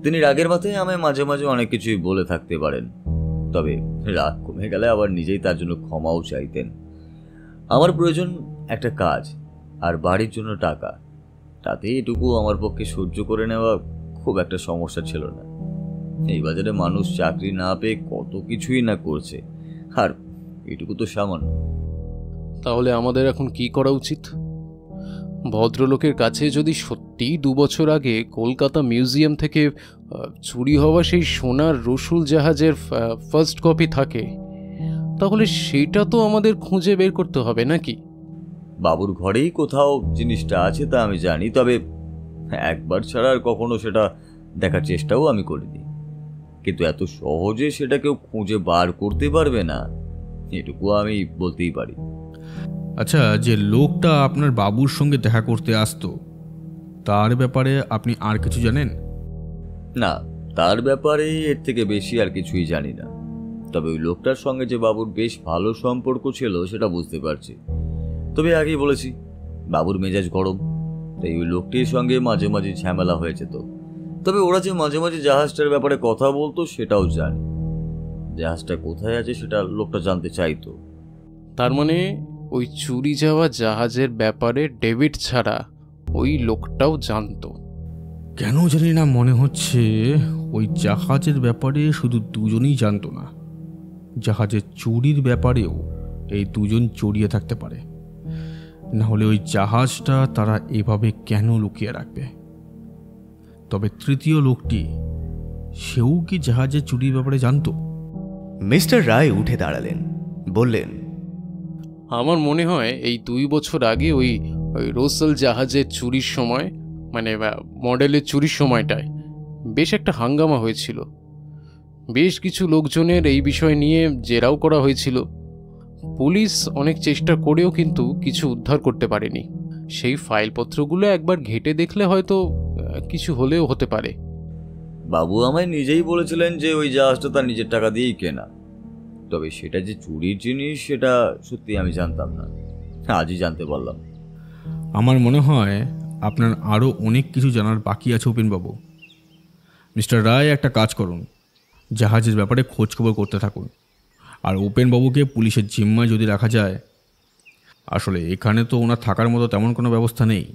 Speaker 6: তিনি রাগের মাথায় আমায় মাঝে মাঝে অনেক কিছুই বলে থাকতে পারেন, তবে রাগ কমে গেলে আবার নিজেই তার জন্য ক্ষমাও চাইতেন। আমার প্রয়োজন একটা কাজ আর বাড়ির জন্য টাকা, তাতে এটুকু আমার পক্ষে সহ্য করে নেওয়া খুব একটা সমস্যা ছিল না। এই বাজারে মানুষ চাকরি না পেয়ে কত কিছুই না করছে, আর এটুকু তো সামান্য।
Speaker 3: তাহলে আমাদের এখন কি করা উচিত? ভদ্রলোকের কাছে যদি সত্যিই 2 বছর আগে কলকাতা মিউজিয়াম থেকে চুরি হওয়া সেই সোনার রসুল জাহাজের ফার্স্ট কপি থাকে, তাহলে সেটা তো আমাদের খুঁজে বের করতে হবে নাকি?
Speaker 6: বাবুর ঘরেই কোথাও জিনিসটা আছে তা আমি জানি, তবে একবার ছাড়া আর কখনো সেটা দেখার চেষ্টাও আমি করিনি। কিন্তু এত সহজে সেটা কেউ খুঁজে বার করতে পারবে না, এটুকু আমি বলতেই পারি।
Speaker 2: আচ্ছা, যে লোকটা আপনার বাবুর সঙ্গে দেখা করতে আসতো তার ব্যাপারে আপনি আর কিছু জানেন?
Speaker 6: না, তার ব্যাপারে এর থেকে বেশি আর কিছুই জানি না। তবে ওই লোকটার সঙ্গে যে বাবুর বেশ ভালো সম্পর্ক ছিল সেটা বুঝতে পারছি। তবে আগেই বলেছি, বাবুর মেজাজ গরম, তাই ওই লোকটির সঙ্গে মাঝে মাঝে ঝামেলা হয়ে যেত। তবে ওরা যে মাঝে মাঝে জাহাজটার ব্যাপারে কথা বলতো সেটাও জানি। জাহাজটা কোথায় আছে সেটা লোকটা জানতে চাইতো।
Speaker 3: তার মানে ওই চুরি যাওয়া জাহাজের ব্যাপারে ডেভিড ছাড়া ওই লোকটাও জানতো।
Speaker 2: কেন জানি না মনে হচ্ছে ওই জাহাজের ব্যাপারে শুধু দুজনই জানতো না, জাহাজের চুরির ব্যাপারেও এই দুজন জড়িয়ে থাকতে পারে। না হলে ওই জাহাজটা তারা এভাবে কেন লুকিয়ে রাখবে? তবে তৃতীয় লোকটি, সেও কি জাহাজের চুরির ব্যাপারে জানতো?
Speaker 1: মিস্টার রায় উঠে দাঁড়ালেন, বললেন,
Speaker 3: আমার মনে হয় এই 2 বছর আগে ওই রোসেল জাহাজের চুরির সময়, মানে মডেলের চুরির সময়টায় বেশ একটা হাঙ্গামা হয়েছিল। বেশ কিছু লোকজনের এই বিষয় নিয়ে জেরাও করা হয়েছিল। পুলিশ অনেক চেষ্টা করেও কিন্তু কিছু উদ্ধার করতে পারেনি। সেই ফাইলপত্রগুলো একবার ঘেঁটে দেখলে হয়তো কিছু হলেও হতে পারে।
Speaker 6: বাবু আমায় নিজেই বলেছিলেন যে ওই জাহাজটা তার নিজের টাকা দিয়েই কেনা, তবে সেটা যে চুরির জিনিস সেটা সত্যি আমি জানতাম না, আজই জানতে পারলাম।
Speaker 2: আমার মনে হয় আপনার আরও অনেক কিছু জানার বাকি আছে উপেনবাবু। মিস্টার রায়, একটা কাজ করুন, জাহাজের ব্যাপারে খোঁজখবর করতে থাকুন, আর উপেনবাবুকে পুলিশের জিম্মায় যদি রাখা যায় আসলে এখানে তো ওনার থাকার মতো তেমন কোনো ব্যবস্থা নেই।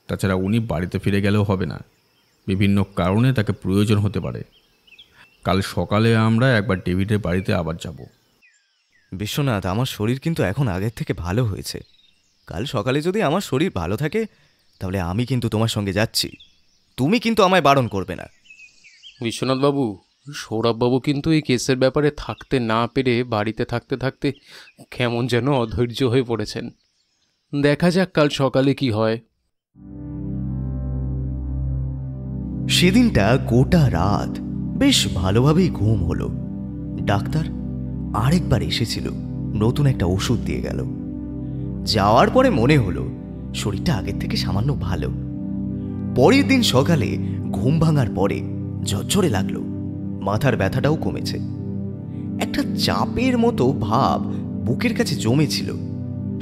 Speaker 2: তাছাড়া উনি বাড়িতে ফিরে গেলেও হবে না, বিভিন্ন কারণে তাকে প্রয়োজন হতে পারে। কাল সকালে আমরা একবার ডেভিডের বাড়িতে আবার যাব।
Speaker 1: বিশ্বনাথ, আমার শরীর কিন্তু এখন আগের থেকে ভালো হয়েছে। কাল সকালে যদি আমার শরীর ভালো থাকে তাহলে আমি কিন্তু তোমার সঙ্গে যাচ্ছি। তুমি কিন্তু আমায় বারণ করবে না।
Speaker 3: বিশ্বনাথবাবু, সৌরভবাবু কিন্তু এই কেসের ব্যাপারে থাকতে না পেরে বাড়িতে থাকতে থাকতে কেমন যেন অধৈর্য হয়ে পড়েছেন। দেখা যাক কাল সকালে কি হয়।
Speaker 1: সেদিনটা গোটা রাত বেশ ভালোভাবেই ঘুম হলো। ডাক্তার আরেকবার এসেছিল, নতুন একটা ওষুধ দিয়ে গেল। যাওয়ার পরে মনে হলো শরীরটা আগের থেকে সামান্য ভালো। পরের দিন সকালে ঘুম ভাঙার পরে ঝরঝরে লাগলো, মাথার ব্যথাটাও কমেছে। একটা চাপের মতো ভাব বুকের কাছে জমেছিল,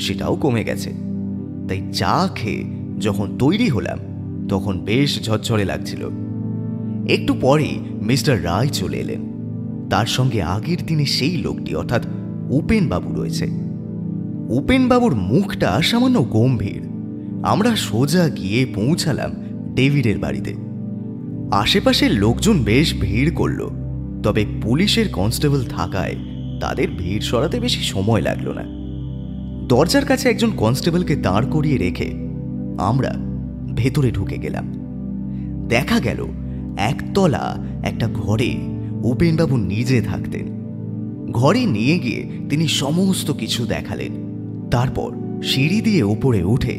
Speaker 1: সেটাও কমে গেছে। তাই চা খেয়ে যখন তৈরি হলাম তখন বেশ ঝরঝরে লাগছিল। একটু পরেই মিস্টার রায় চলে এলেন। তার সঙ্গে আগের দিনে সেই লোকটি অর্থাৎ উপেনবাবু রয়েছে। উপেনবাবুর মুখটা সামান্য গম্ভীর। আমরা সোজা গিয়ে পৌঁছালাম ডেভিডের বাড়িতে। আশেপাশের লোকজন বেশ ভিড় করল, তবে পুলিশের কনস্টেবল থাকায় তাদের ভিড় সরাতে বেশি সময় লাগলো না। দরজার কাছে একজন কনস্টেবলকে দাঁড় করিয়ে রেখে আমরা ভেতরে ঢুকে গেলাম। দেখা গেল একতলা একটা ঘরে উপেনবাবু নিজে থাকতেন। ঘরে নিয়ে গিয়ে তিনি সমস্ত কিছু দেখালেন। তারপর সিঁড়ি দিয়ে উপরে উঠে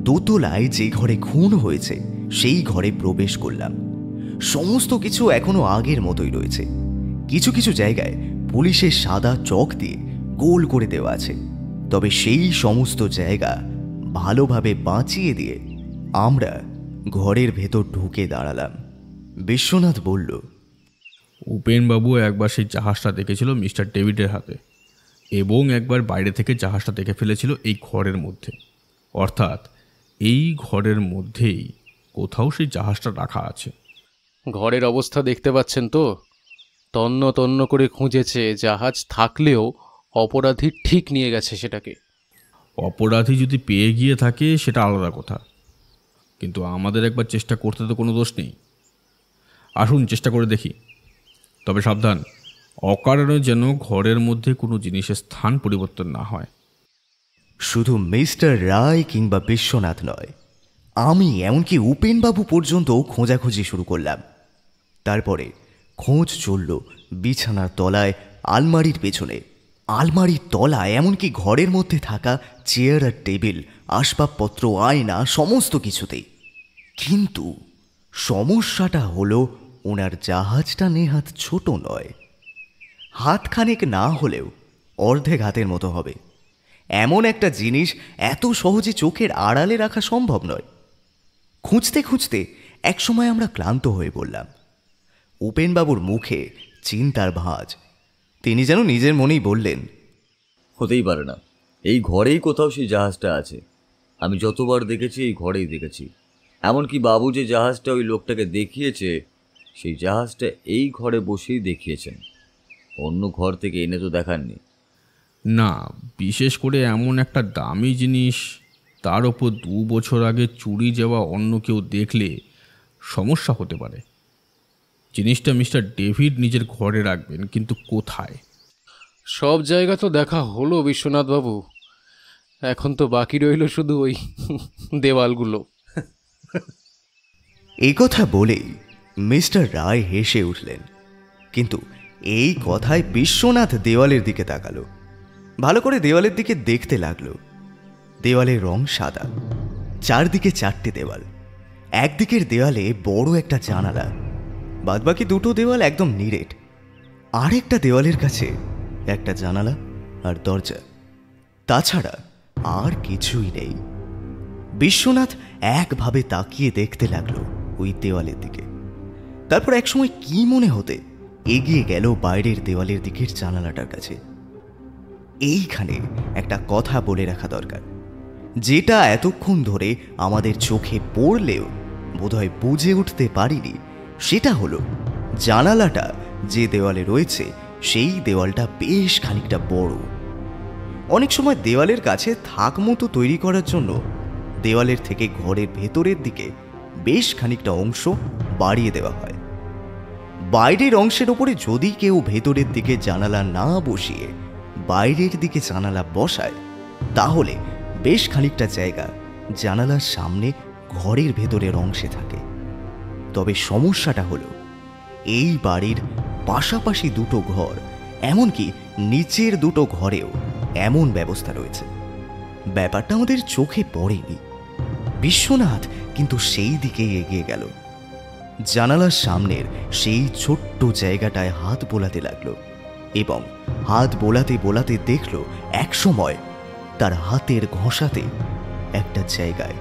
Speaker 1: দোতলায় যে ঘরে খুন হয়েছে সেই ঘরে প্রবেশ করলাম। সমস্ত কিছু এখনো আগের মতোই রয়েছে। কিছু কিছু জায়গায় পুলিশের সাদা চক দিয়ে গোল করে দেওয়া আছে, তবে সেই সমস্ত জায়গা ভালোভাবে বাঁচিয়ে দিয়ে আমরা ঘরের ভেতর ঢুকে দাঁড়ালাম। বিশ্বনাথ বলল,
Speaker 2: উপেনবাবু একবার সেই জাহাজটা দেখেছিল মিস্টার ডেভিডের হাতে, এবং একবার বাইরে থেকে জাহাজটা দেখে ফেলেছিল এই ঘরের মধ্যে। অর্থাৎ এই ঘরের মধ্যেই কোথাও সেই জাহাজটা রাখা আছে।
Speaker 3: ঘরের অবস্থা দেখতে পাচ্ছেন তো? তন্ন তন্ন করে খুঁজেছে, জাহাজ থাকলেও অপরাধী ঠিক নিয়ে গেছে সেটাকে।
Speaker 2: অপরাধী যদি পেয়ে গিয়ে থাকে সেটা আলাদা কথা, কিন্তু আমাদের একবার চেষ্টা করতে তো কোনো দোষ নেই। আসুন চেষ্টা করে দেখি, তবে সাবধান, অকারণে যেন ঘরের মধ্যে কোনো জিনিসের স্থান পরিবর্তন না হয়।
Speaker 1: শুধু মিস্টার রায় কিংবা বিশ্বনাথ নয়, আমি এমনকি উপেনবাবু পর্যন্ত খোঁজাখুঁজি শুরু করলাম। তারপরে খোঁজ চলল বিছানার তলায়, আলমারির পেছনে, আলমারির তলায়, এমনকি ঘরের মধ্যে থাকা চেয়ার আর টেবিল, আসবাবপত্র, আয়না, সমস্ত কিছুতেই। কিন্তু সমস্যাটা হলো ওনার জাহাজটা নেহাত ছোট নয়। হাতখানেক না হলেও অর্ধেক হাতের মতো হবে। এমন একটা জিনিস এত সহজে চোখের আড়ালে রাখা সম্ভব নয়। খুঁজতে খুঁজতে একসময় আমরা ক্লান্ত হয়ে পড়লাম। উপেনবাবুর মুখে চিন্তার ভাঁজ। তিনি যেন নিজের মনেই বললেন,
Speaker 6: হতেই পারে না, এই ঘরেই কোথাও সেই জাহাজটা আছে। আমি যতবার দেখেছি এই ঘরেই দেখেছি। এমনকি বাবু যে জাহাজটা ওই লোকটাকে দেখিয়েছে সেই জাহাজটা এই ঘরে বসেই দেখিয়েছেন, অন্য ঘর থেকে এনে তো দেখাননি।
Speaker 2: না, বিশেষ করে এমন একটা দামি জিনিস, তার ওপর 2 বছর আগে চুরি যাওয়া অন্য কেউ দেখলে সমস্যা হতে পারে। জিনিসটা মিস্টার ডেভিড নিজের ঘরে রাখবেন, কিন্তু কোথায়?
Speaker 3: সব জায়গা তো দেখা হলো বিশ্বনাথবাবু, এখন তো বাকি রইল শুধু ওই দেওয়ালগুলো।
Speaker 1: এই কথা বলেই মিস্টার রায় হেসে উঠলেন। কিন্তু এই কথায় বিশ্বনাথ দেওয়ালের দিকে তাকালো। ভালো করে দেওয়ালের দিকে দেখতে লাগলো। দেওয়ালের রং সাদা, চারদিকে 4টে দেওয়াল। একদিকের দেওয়ালে বড় একটা জানালা, বাদবাকি 2টো দেওয়াল একদম নিরেট। আরেকটা দেওয়ালের কাছে একটা জানালা আর দরজা, তাছাড়া আর কিছুই নেই। বিশ্বনাথ একভাবে তাকিয়ে দেখতে লাগলো ওই দেওয়ালের দিকে। তারপর একসময় কি মনে হতে এগিয়ে গেল বাইরের দেওয়ালের দিকের জানালাটার কাছে। এইখানে একটা কথা বলে রাখা দরকার, যেটা এতক্ষণ ধরে আমাদের চোখে পড়লেও বোধহয় বুঝে উঠতে পারিনি। সেটা হলো, জানালাটা যে দেওয়ালে রয়েছে সেই দেওয়ালটা বেশ খানিকটা বড়। অনেক সময় দেওয়ালের কাছে থাক মতো তৈরি করার জন্য দেওয়ালের থেকে ঘরের ভেতরের দিকে বেশ খানিকটা অংশ বাড়িয়ে দেওয়া হয়। বাইরের অংশের ওপরে যদি কেউ ভেতরের দিকে জানালা না বসিয়ে বাইরের দিকে জানালা বসায়, তাহলে বেশ খানিকটা জায়গা জানালার সামনে ঘরের ভেতরের অংশে থাকে। তবে সমস্যাটা হলো, এই বাড়ির পাশাপাশি দুটো ঘর, এমনকি নিচের দুটো ঘরেও এমন ব্যবস্থা রয়েছে। ব্যাপারটা আমাদের চোখে পড়েনি। বিশ্বনাথ কিন্তু সেই দিকে এগিয়ে গেল। জানালার সামনের সেই ছোট্ট জায়গাটায় হাত বোলাতে লাগলো এবং হাত বোলাতে বোলাতে দেখল একসময় তার হাতের ঘষাতে একটা জায়গায়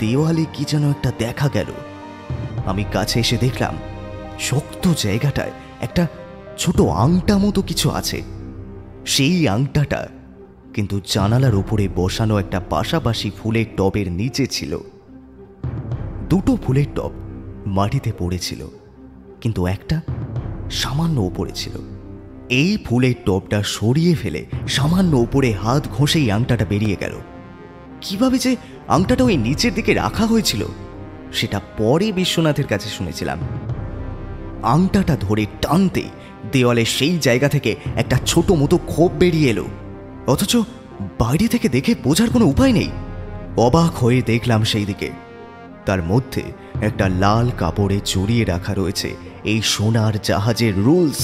Speaker 1: দেওয়ালে কি যেন একটা দেখা গেল। আমি কাছে এসে দেখলাম শক্ত জায়গাটায় একটা ছোট আংটা মতো কিছু আছে। সেই আংটাটা কিন্তু জানালার উপরে বসানো একটা পাশাপাশি ফুলের টবের নিচে ছিল। দুটো ফুলের টব মাটিতে পড়েছিল, কিন্তু একটা সামান্য উপরে ছিল। এই ফুলের টবটা সরিয়ে ফেলে সামান্য উপরে হাত ঘষেই আংটাটা বেরিয়ে গেল। কিভাবে যে আংটাটা ওই নিচের দিকে রাখা হয়েছিল সেটা পরে বিশ্বনাথের কাছে শুনেছিলাম। আংটাটা ধরে টানতেই দেওয়ালের সেই জায়গা থেকে একটা ছোট মতো খোপ বেরিয়ে এলো, অথচ বাইরে থেকে দেখে বোঝার কোনো উপায় নেই। অবাক হয়ে দেখলাম সেই দিকে, তার মধ্যে একটা লাল কাপড়ে জড়িয়ে রাখা রয়েছে এই সোনার জাহাজের রুলস।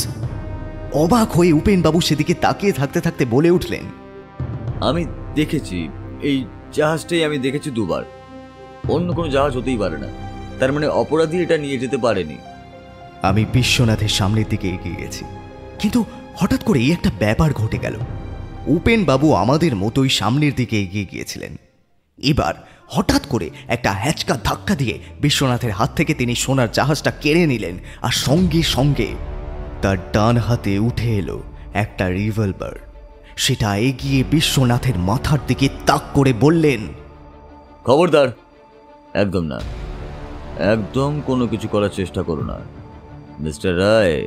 Speaker 1: অবাক হয়ে উপেনবাবু সেদিকে তাকিয়ে থাকতে থাকতে বলে উঠলেন,
Speaker 6: আমি দেখেছি, এই জাহাজটাই আমি দেখেছি দুবার। অন্য কোনো জাহাজ হতেই পারে না। তার মানে অপরাধী এটা নিয়ে যেতে পারেনি।
Speaker 1: আমি বিশ্বনাথের সামনের দিকে এগিয়ে গেছি, কিন্তু হঠাৎ করে এই একটা ব্যাপার ঘটে গেল। উপেনবাবু আমাদের মতোই সামনের দিকে এগিয়ে গিয়েছিলেন। এবার হঠাৎ করে একটা হ্যাচকা ধাক্কা দিয়ে বিশ্বনাথের হাত থেকে তিনি সোনার জাহাজটা কেড়ে নিলেন, আর সঙ্গে সঙ্গে তার ডান হাতে উঠে এলো একটা রিভলভার। সেটা এগিয়ে বিশ্বনাথের মাথার দিকে তাক করে বললেন,
Speaker 6: খবরদার, একদম না, একদম কোনো কিছু করার চেষ্টা করো না মিস্টার রায়।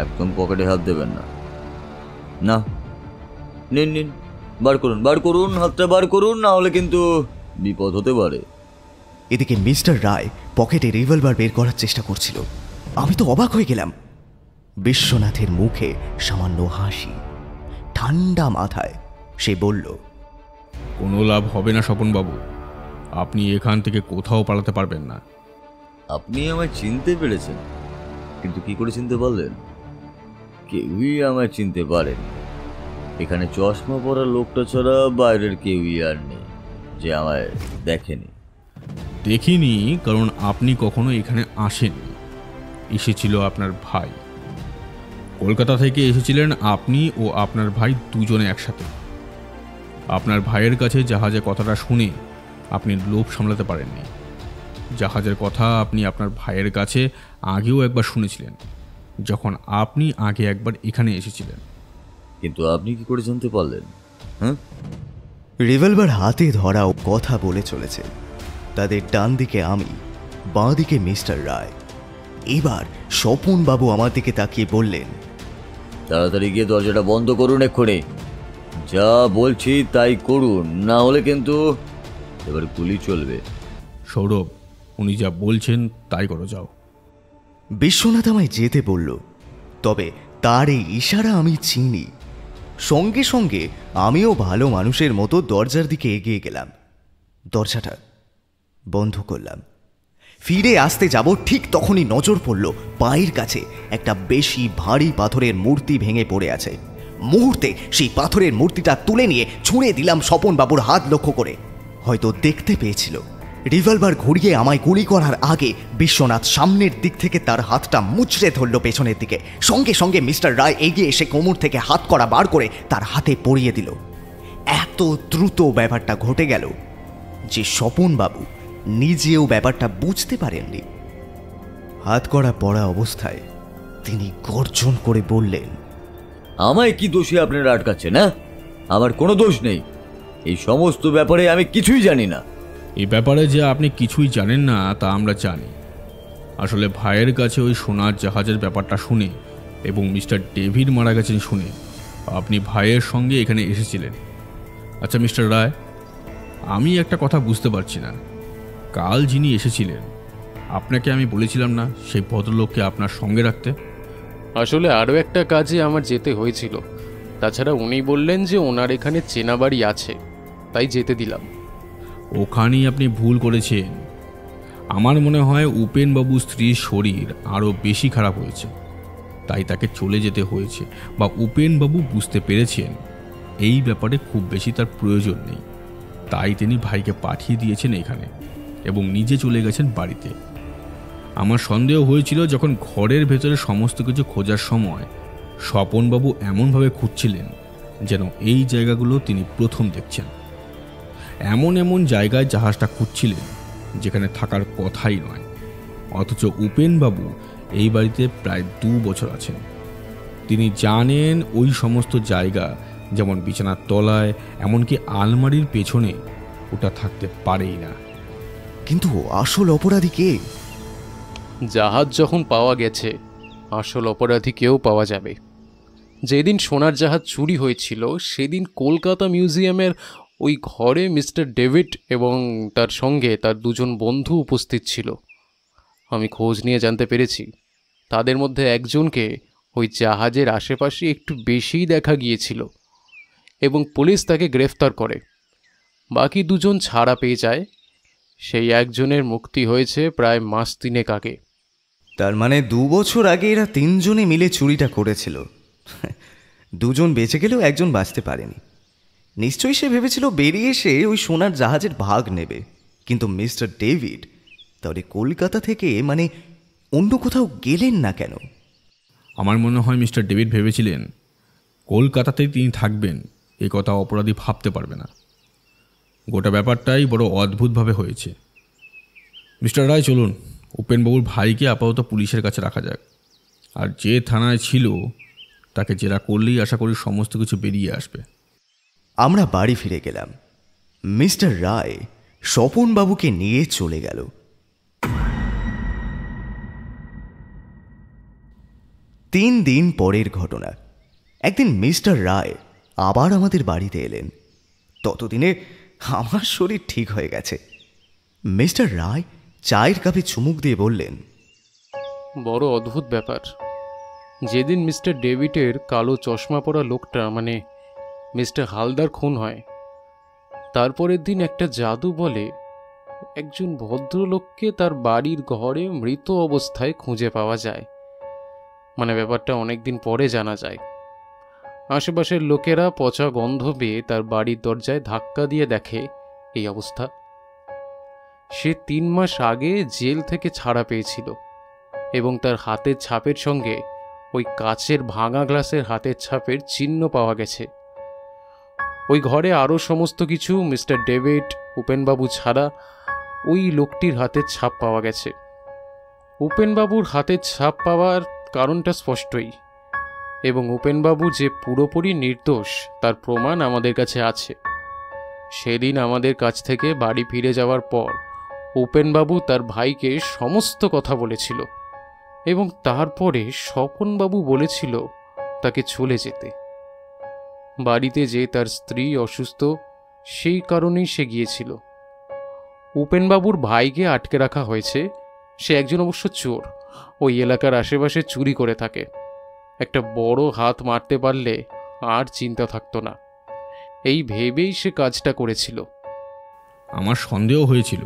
Speaker 6: একদম পকেটে হাত দেবেন না। না, নিন নিন, বার করুন, বার করুন, হাতটা বার করুন, না হলে কিন্তু বিপদ হতে পারে।
Speaker 1: এদিকে মিস্টার রায় পকেটে রিভলভার বের করার চেষ্টা করছিল। আমি তো অবাক হয়ে গেলাম। বিশ্বনাথের মুখে সামান্য হাসি, ঠান্ডা মাথায় সে বলল,
Speaker 2: কোনো লাভ হবে না স্বপনবাবু, আপনি এখান থেকে কোথাও পালাতে পারবেন না।
Speaker 6: আপনি আমায় চিনতে পেরেছেন, কিন্তু কি করে চিনতে পারলেন? কেউই আমায় চিনতে পারেন। এখানে চশমা পরা লোকটা ছাড়া বাইরের কেউই আর নেই যে আমায় দেখেনি।
Speaker 2: দেখিনি, কারণ আপনি কখনো এখানে আসেননি। এসেছিল আপনার ভাই। কলকাতা থেকে এসেছিলেন আপনি ও আপনার ভাই দুজনে একসাথে। আপনার ভাইয়ের কাছে জাহাজের কথাটা শুনে আপনি লোভ সামলাতে পারেননি। জাহাজের কথা আপনি আপনার ভাইয়ের কাছে আগেও একবার শুনেছিলেন, যখন আপনি আগে একবার এখানে এসেছিলেন।
Speaker 6: কিন্তু আপনি কি করে জানতে পারলেন? হ্যাঁ,
Speaker 1: রিভলভার হাতে ধরাও কথা বলে চলেছে। তাদের ডান দিকে আমি, বাঁ দিকে মিস্টার রায়। এবার স্বপনবাবু আমার দিকে তাকিয়ে বললেন,
Speaker 6: তাড়াতাড়ি গিয়ে দরজাটা বন্ধ করুন এক্ষুনি। যা বলছি তাই করুন, না হলে কিন্তু এবার গুলি চলবে।
Speaker 2: সৌরভ, উনি যা বলছেন তাই করো, যাও।
Speaker 1: বিশ্বনাথ আমায় যেতে বলল, তবে তার এই ইশারা আমি চিনি। সঙ্গে সঙ্গে আমিও ভালো মানুষের মতো দরজার দিকে এগিয়ে গেলাম। দরজাটা বন্ধ করলাম। ফিরে আসতে যাব, ঠিক তখনই নজর পড়ল পায়ের কাছে একটা বেশি ভারী পাথরের মূর্তি ভেঙে পড়ে আছে। মুহূর্তে সেই পাথরের মূর্তিটা তুলে নিয়ে ছুঁড়ে দিলাম স্বপনবাবুর হাত লক্ষ্য করে। হয়তো দেখতে পেয়েছিল। রিভলভার ঘুরিয়ে আমায় গুলি করার আগে বিশ্বনাথ সামনের দিক থেকে তার হাতটা মুচড়ে ধরল পেছনের দিকে। সঙ্গে সঙ্গে মিস্টার রায় এগিয়ে এসে কোমর থেকে হাত করা বার করে তার হাতে পরিয়ে দিল। এত দ্রুত ব্যাপারটা ঘটে গেল যে স্বপনবাবু নিজেও ব্যাপারটা বুঝতে পারেননি। হাত করা পড়া অবস্থায় তিনি গর্জন করে বললেন,
Speaker 6: আমায় কি দোষে আপনারা আটকাচ্ছেন? না, আমার কোনো দোষ নেই। এই সমস্ত ব্যাপারে আমি কিছুই জানি না।
Speaker 2: এই ব্যাপারে যে আপনি কিছুই জানেন না তা আমরা জানি। আসলে ভাইয়ের কাছে ওই সোনার জাহাজের ব্যাপারটা শুনে এবং মিস্টার ডেভিড মারা গেছেন শুনে আপনি ভাইয়ের সঙ্গে এখানে এসেছিলেন। আচ্ছা মিস্টার রায়, আমি একটা কথা বুঝতে পারছি না, কাল যিনি এসেছিলেন আপনাকে আমি বলেছিলাম না সেই ভদ্রলোককে আপনার সঙ্গে রাখতে?
Speaker 3: আসলে আরও একটা কাজে আমার যেতে হয়েছিল, তাছাড়া উনি বললেন যে ওনার এখানে চেনা বাড়ি আছে, তাই যেতে দিলাম।
Speaker 2: ওখানেই আপনি ভুল করেছেন। আমার মনে হয় উপেনবাবুর স্ত্রীর শরীর আরও বেশি খারাপ হয়েছে, তাই তাকে চলে যেতে হয়েছে, বা উপেনবাবু বুঝতে পেরেছেন এই ব্যাপারে খুব বেশি তার প্রয়োজন নেই, তাই তিনি ভাইকে পাঠিয়ে দিয়েছেন এখানে এবং নিজে চলে গেছেন বাড়িতে। আমার সন্দেহ হয়েছিল যখন ঘরের ভেতরে সমস্ত কিছু খোঁজার সময় স্বপনবাবু এমনভাবে খুঁজছিলেন যেন এই জায়গাগুলো তিনি প্রথম দেখছেন। এমন এমন জায়গায় জাহাজটা খুঁজছিলেন যেখানে থাকার কথাই নয়, অথচ উপেনবাবু এই বাড়িতে প্রায় 2 বছর আছেন। তিনি জানেন ওই সমস্ত জায়গা, যেমন বিছানার তলায়, এমনকি আলমারির পেছনে ওটা থাকতে পারেই না।
Speaker 1: কিন্তু আসল অপরাধী কে?
Speaker 3: জাহাজ যখন পাওয়া গেছে, আসল অপরাধী কেউ পাওয়া যাবে। যেদিন সোনার জাহাজ চুরি হয়েছিল সেদিন কলকাতা মিউজিয়ামের ওই ঘরে মিস্টার ডেভিড এবং তার সঙ্গে তার 2 জন বন্ধু উপস্থিত ছিল। আমি খোঁজ নিয়ে জানতে পেরেছি তাদের মধ্যে একজনকে ওই জাহাজের আশেপাশে একটু বেশিই দেখা গিয়েছিল এবং পুলিশ তাকে গ্রেফতার করে। বাকি 2 জন ছাড়া পেয়ে যায়। সেই একজনের মুক্তি হয়েছে প্রায় মাস 3 আগে।
Speaker 1: তার মানে 2 বছর আগে এরা 3 জনে মিলে চুরিটা করেছিল। 2 জন বেঁচে গেলেও একজন বাঁচতে পারেনি। নিশ্চয়ই সে ভেবেছিল বেরিয়ে এসে ওই সোনার জাহাজের ভাগ নেবে, কিন্তু মিস্টার ডেভিড তাহলে কলকাতা থেকে মানে অন্য কোথাও গেলেন না কেন?
Speaker 2: আমার মনে হয় মিস্টার ডেভিড ভেবেছিলেন কলকাতাতেই তিনি থাকবেন, এই কথা অপরাধী ভাবতে পারবে না। গোটা ব্যাপারটাই বড় অদ্ভুতভাবে হয়েছে। মিস্টার রায়, চলুন উপেনবাবুর ভাইকে আপাতত পুলিশের কাছে রাখা যাক, আর যে থানায় ছিল তাকে জেরা করলেই আশা করি সমস্ত কিছু বেরিয়ে আসবে।
Speaker 1: আমরা বাড়ি ফিরে গেলাম। মিস্টার রায় স্বপনবাবুকে নিয়ে চলে গেল। 3 দিন পরের ঘটনা। একদিন মিস্টার রায় আবার আমাদের বাড়িতে এলেন। ততদিনে আমার শরীর ঠিক হয়ে গেছে। মিস্টার রায় চায়ের কাপে চুমুক দিয়ে বললেন,
Speaker 3: বড় অদ্ভুত ব্যাপার। যেদিন মিস্টার ডেভিডের কালো চশমা পরা লোকটা মানে মিস্টার হালদার খুন হয়, তারপরের দিন একটা জাদু বলে একজন ভদ্রলোককে তার বাড়ির ঘরে মৃত অবস্থায় খুঁজে পাওয়া যায়। মানে ব্যাপারটা অনেক দিন পরে জানা যায়। আশেপাশের লোকেরা পচা গন্ধ পেয়ে তার বাড়ির দরজায় ধাক্কা দিয়ে দেখে এই অবস্থা। সে 3 মাস আগে জেল থেকে ছাড়া পেয়েছিল এবং তার হাতের ছাপের সঙ্গে ওই কাচের ভাঙা গ্লাসের হাতের ছাপের চিহ্ন পাওয়া গেছে। ওই ঘরে আরও সমস্ত কিছু মিস্টার ডেভিড, উপেনবাবু ছাড়া ওই লোকটির হাতের ছাপ পাওয়া গেছে। উপেনবাবুর হাতের ছাপ পাওয়ার কারণটা স্পষ্টই, এবং উপেনবাবু যে পুরোপুরি নির্দোষ তার প্রমাণ আমাদের কাছে আছে। সেদিন আমাদের কাছ থেকে বাড়ি ফিরে যাওয়ার পর উপেনবাবু তার ভাইকে সমস্ত কথা বলেছিল এবং তারপরে স্বপনবাবু বলেছিল তাকে চলে যেতে। বাড়িতে যে তার স্ত্রী অসুস্থ, সেই কারণেই সে গিয়েছিল। উপেনবাবুর ভাইকে আটকে রাখা হয়েছে। সে একজন অবশ্য চোর, ওই এলাকার আশেপাশে চুরি করে থাকে। একটা বড় হাত মারতে পারলে আর চিন্তা থাকতো না, এই ভেবেই সে কাজটা করেছিল।
Speaker 2: আমার সন্দেহ হয়েছিল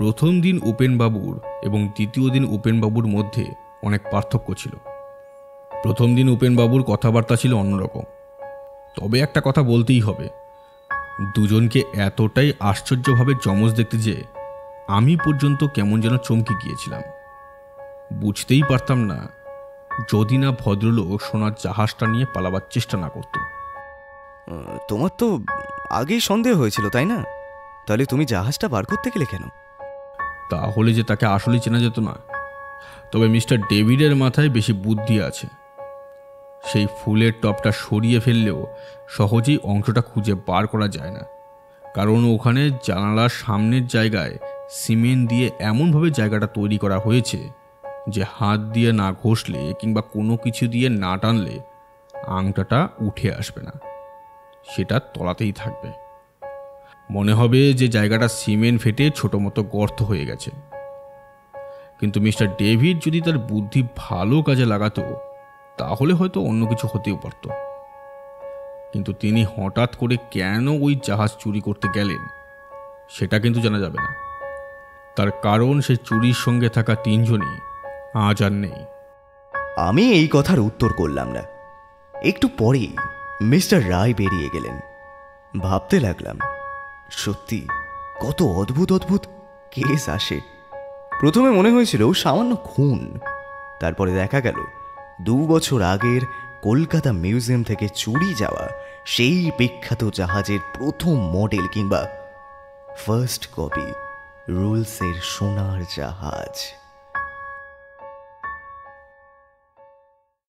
Speaker 2: প্রথম দিন উপেনবাবুর এবং দ্বিতীয় দিন উপেনবাবুর মধ্যে অনেক পার্থক্য ছিল। প্রথম দিন উপেনবাবুর কথাবার্তা ছিল অন্যরকম। তবে একটা কথা বলতেই হবে, 2 জনকে এতটাই আশ্চর্যভাবে যমজ দেখতে যে আমি পর্যন্ত কেমন যেন চমকে গিয়েছিলাম। বুঝতেই পারতাম না যদি না ভদ্রলোক সোনার জাহাজটা নিয়ে পালাবার চেষ্টা না করত।
Speaker 1: তোমার তো আগেই সন্দেহ হয়েছিল, তাই না? তাহলে তুমি জাহাজটা বার করতে গেলে কেন?
Speaker 2: তাহলে যে তাকে আসলেই চেনা যেত না। তবে মিস্টার ডেভিডের মাথায় বেশি বুদ্ধি আছে। সেই ফুলের টপটা সরিয়ে ফেললেও সহজেই অংশটা খুঁজে বার করা যায় না, কারণ ওখানে জানালার সামনের জায়গায় সিমেন্ট দিয়ে এমনভাবে জায়গাটা তৈরি করা হয়েছে যে হাত দিয়ে না ঘষলে কিংবা কোনো কিছু দিয়ে না টানলে আংটাটা উঠে আসবে না, সেটা তলাতেই থাকবে। মনে হবে যে জায়গাটা সিমেন্ট ফেটে ছোটো মতো গর্ত হয়ে গেছে। কিন্তু মিস্টার ডেভিড যদি তার বুদ্ধি ভালো কাজে লাগাতো তাহলে হয়তো অন্য কিছু হতেও পারত। কিন্তু তিনি হঠাৎ করে কেন ওই জাহাজ চুরি করতে গেলেন সেটা কিন্তু জানা যাবে না। তার কারণ সে চুরির সঙ্গে থাকা 3 জনই আজ আর নেই।
Speaker 1: আমি এই কথার উত্তর করলাম না। একটু পরেই মিস্টার রায় বেরিয়ে গেলেন। ভাবতে লাগলাম, সত্যি কত অদ্ভুত অদ্ভুত কেস আসে। প্রথমে মনে হয়েছিল সামান্য খুন, তারপরে দেখা গেল 2 বছর আগের কলকাতা মিউজিয়াম থেকে চুরি যাওয়া সেই বিখ্যাত জাহাজের প্রথম মডেল কিংবা ফার্স্ট কপি রুলসের সোনার জাহাজ।